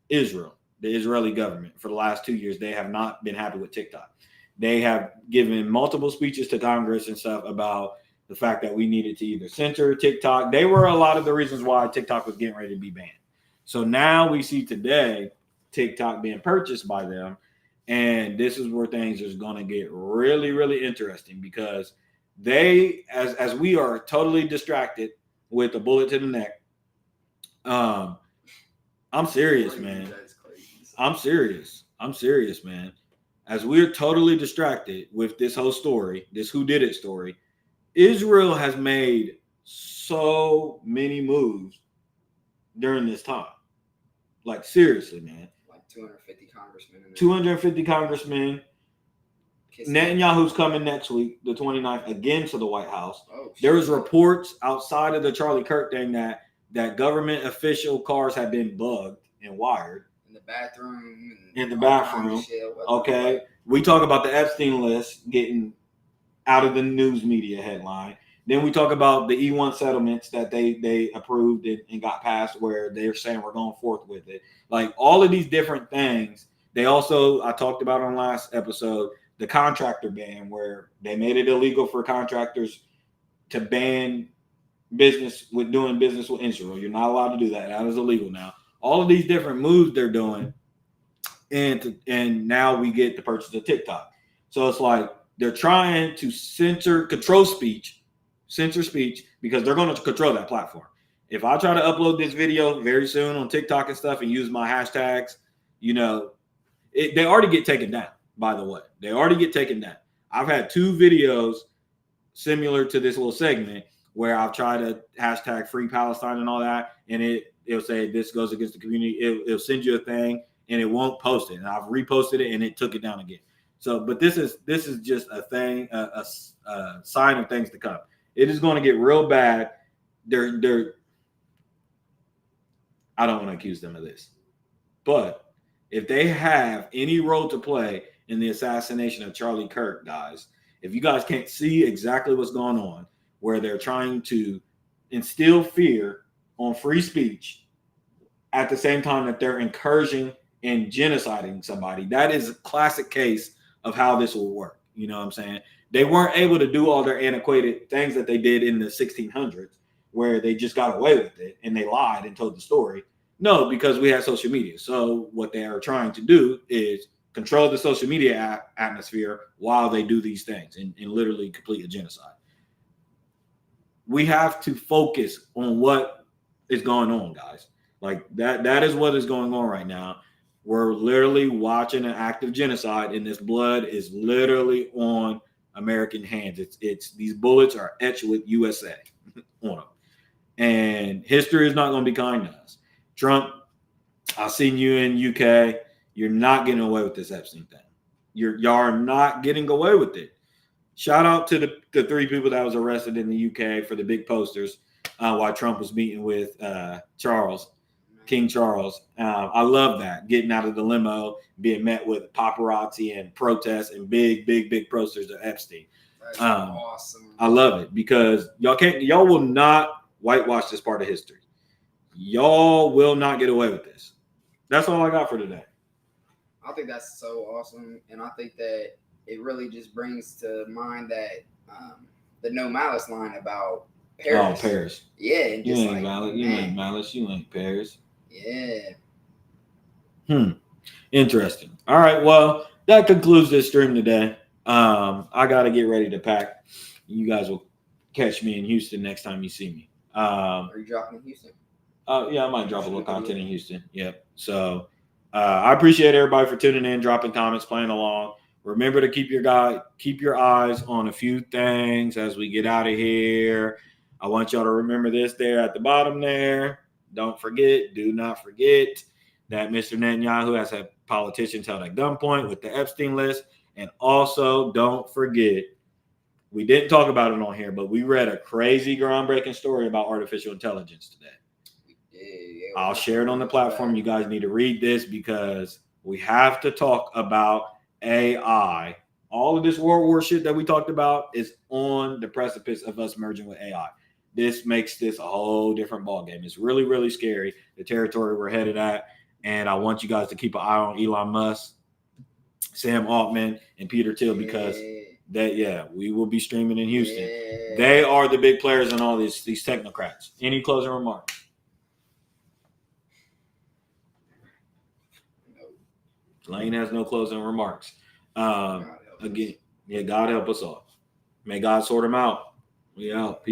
Israel, the Israeli government, for the last 2 years. They have not been happy with TikTok. They have given multiple speeches to Congress and stuff about the fact that we needed to either censor TikTok. They were a lot of the reasons why TikTok was getting ready to be banned. So now we see today TikTok being purchased by them. And this is where things are going to get really, really interesting because they, as we are totally distracted with a bullet to the neck. I'm serious, man. I'm serious, man. as we're totally distracted with this whole story, this who did it story, Israel has made so many moves during this time. Like, seriously, man. Like 250 congressmen. 250 congressmen. Netanyahu's coming next week, the 29th, again to the White House. Oh, there was reports outside of the Charlie Kirk thing that government official cars had been bugged and wired. In the bathroom. Okay. We talk about the Epstein list getting out of the news media headline. Then we talk about the E1 settlements that they approved and got passed, where they're saying we're going forth with it. Like, all of these different things. They also, I talked about on last episode, the contractor ban, where they made it illegal for contractors to ban doing business with Israel. You're not allowed to do that. That is illegal now. All of these different moves they're doing, and now we get the purchase of TikTok. So it's like they're trying to censor speech because they're going to control that platform. If I try to upload this video very soon on TikTok and stuff and use my hashtags, they already get taken down. By the way, they already get taken down. I've had 2 videos similar to this little segment where I've tried to hashtag free Palestine and all that, and it'll say this goes against the community. It'll send you a thing and it won't post it. And I've reposted it and it took it down again. So, but this is just a thing, a sign of things to come. It is going to get real bad. I don't want to accuse them of this, but if they have any role to play in the assassination of Charlie Kirk, guys, if you guys can't see exactly what's going on, where they're trying to instill fear on free speech at the same time that they're encouraging and genociding somebody, that is a classic case of how this will work. You know what I'm saying? They weren't able to do all their antiquated things that they did in the 1600s, where they just got away with it and they lied and told the story. No, because we had social media. So what they are trying to do is control the social media atmosphere while they do these things and literally complete a genocide. We have to focus on what is going on, guys. Like that is what is going on right now. We're literally watching an active genocide, and this blood is literally on American hands. It's these bullets are etched with USA on them. And history is not going to be kind to us. Trump, I've seen you in UK. You're not getting away with this Epstein thing. Y'all are not getting away with it. Shout out to the 3 people that was arrested in the UK for the big posters while Trump was meeting with King Charles. I love that, getting out of the limo, being met with paparazzi and protests and big posters of Epstein. That's awesome. I love it because y'all will not whitewash this part of history. Y'all will not get away with this. That's all I got for today. I think that's so awesome, and I think that it really just brings to mind that the no malice line about Paris. Oh, Paris. Yeah, and just you ain't malice. You ain't malice. You ain't Paris. Yeah. Interesting. All right. Well, that concludes this stream today. I got to get ready to pack. You guys will catch me in Houston next time you see me. Are you dropping in Houston? Yeah, I might drop a little content in Houston. Yep. So I appreciate everybody for tuning in, dropping comments, playing along. Remember to keep your eyes on a few things as we get out of here. I want y'all to remember this there at the bottom there. Do not forget that Mr. Netanyahu has had politicians held at gunpoint with the Epstein list. And also, don't forget, we didn't talk about it on here, but we read a crazy groundbreaking story about artificial intelligence today. I'll share it on the platform. You guys need to read this because we have to talk about AI. All of this World War shit that we talked about is on the precipice of us merging with AI. This makes this a whole different ballgame. It's really, really scary, the territory we're headed at. And I want you guys to keep an eye on Elon Musk, Sam Altman, and Peter Thiel because we will be streaming in Houston. Yeah. They are the big players in all these technocrats. Any closing remarks? Lane has no closing remarks. Again, God help us all. May God sort them out. We out. Peace.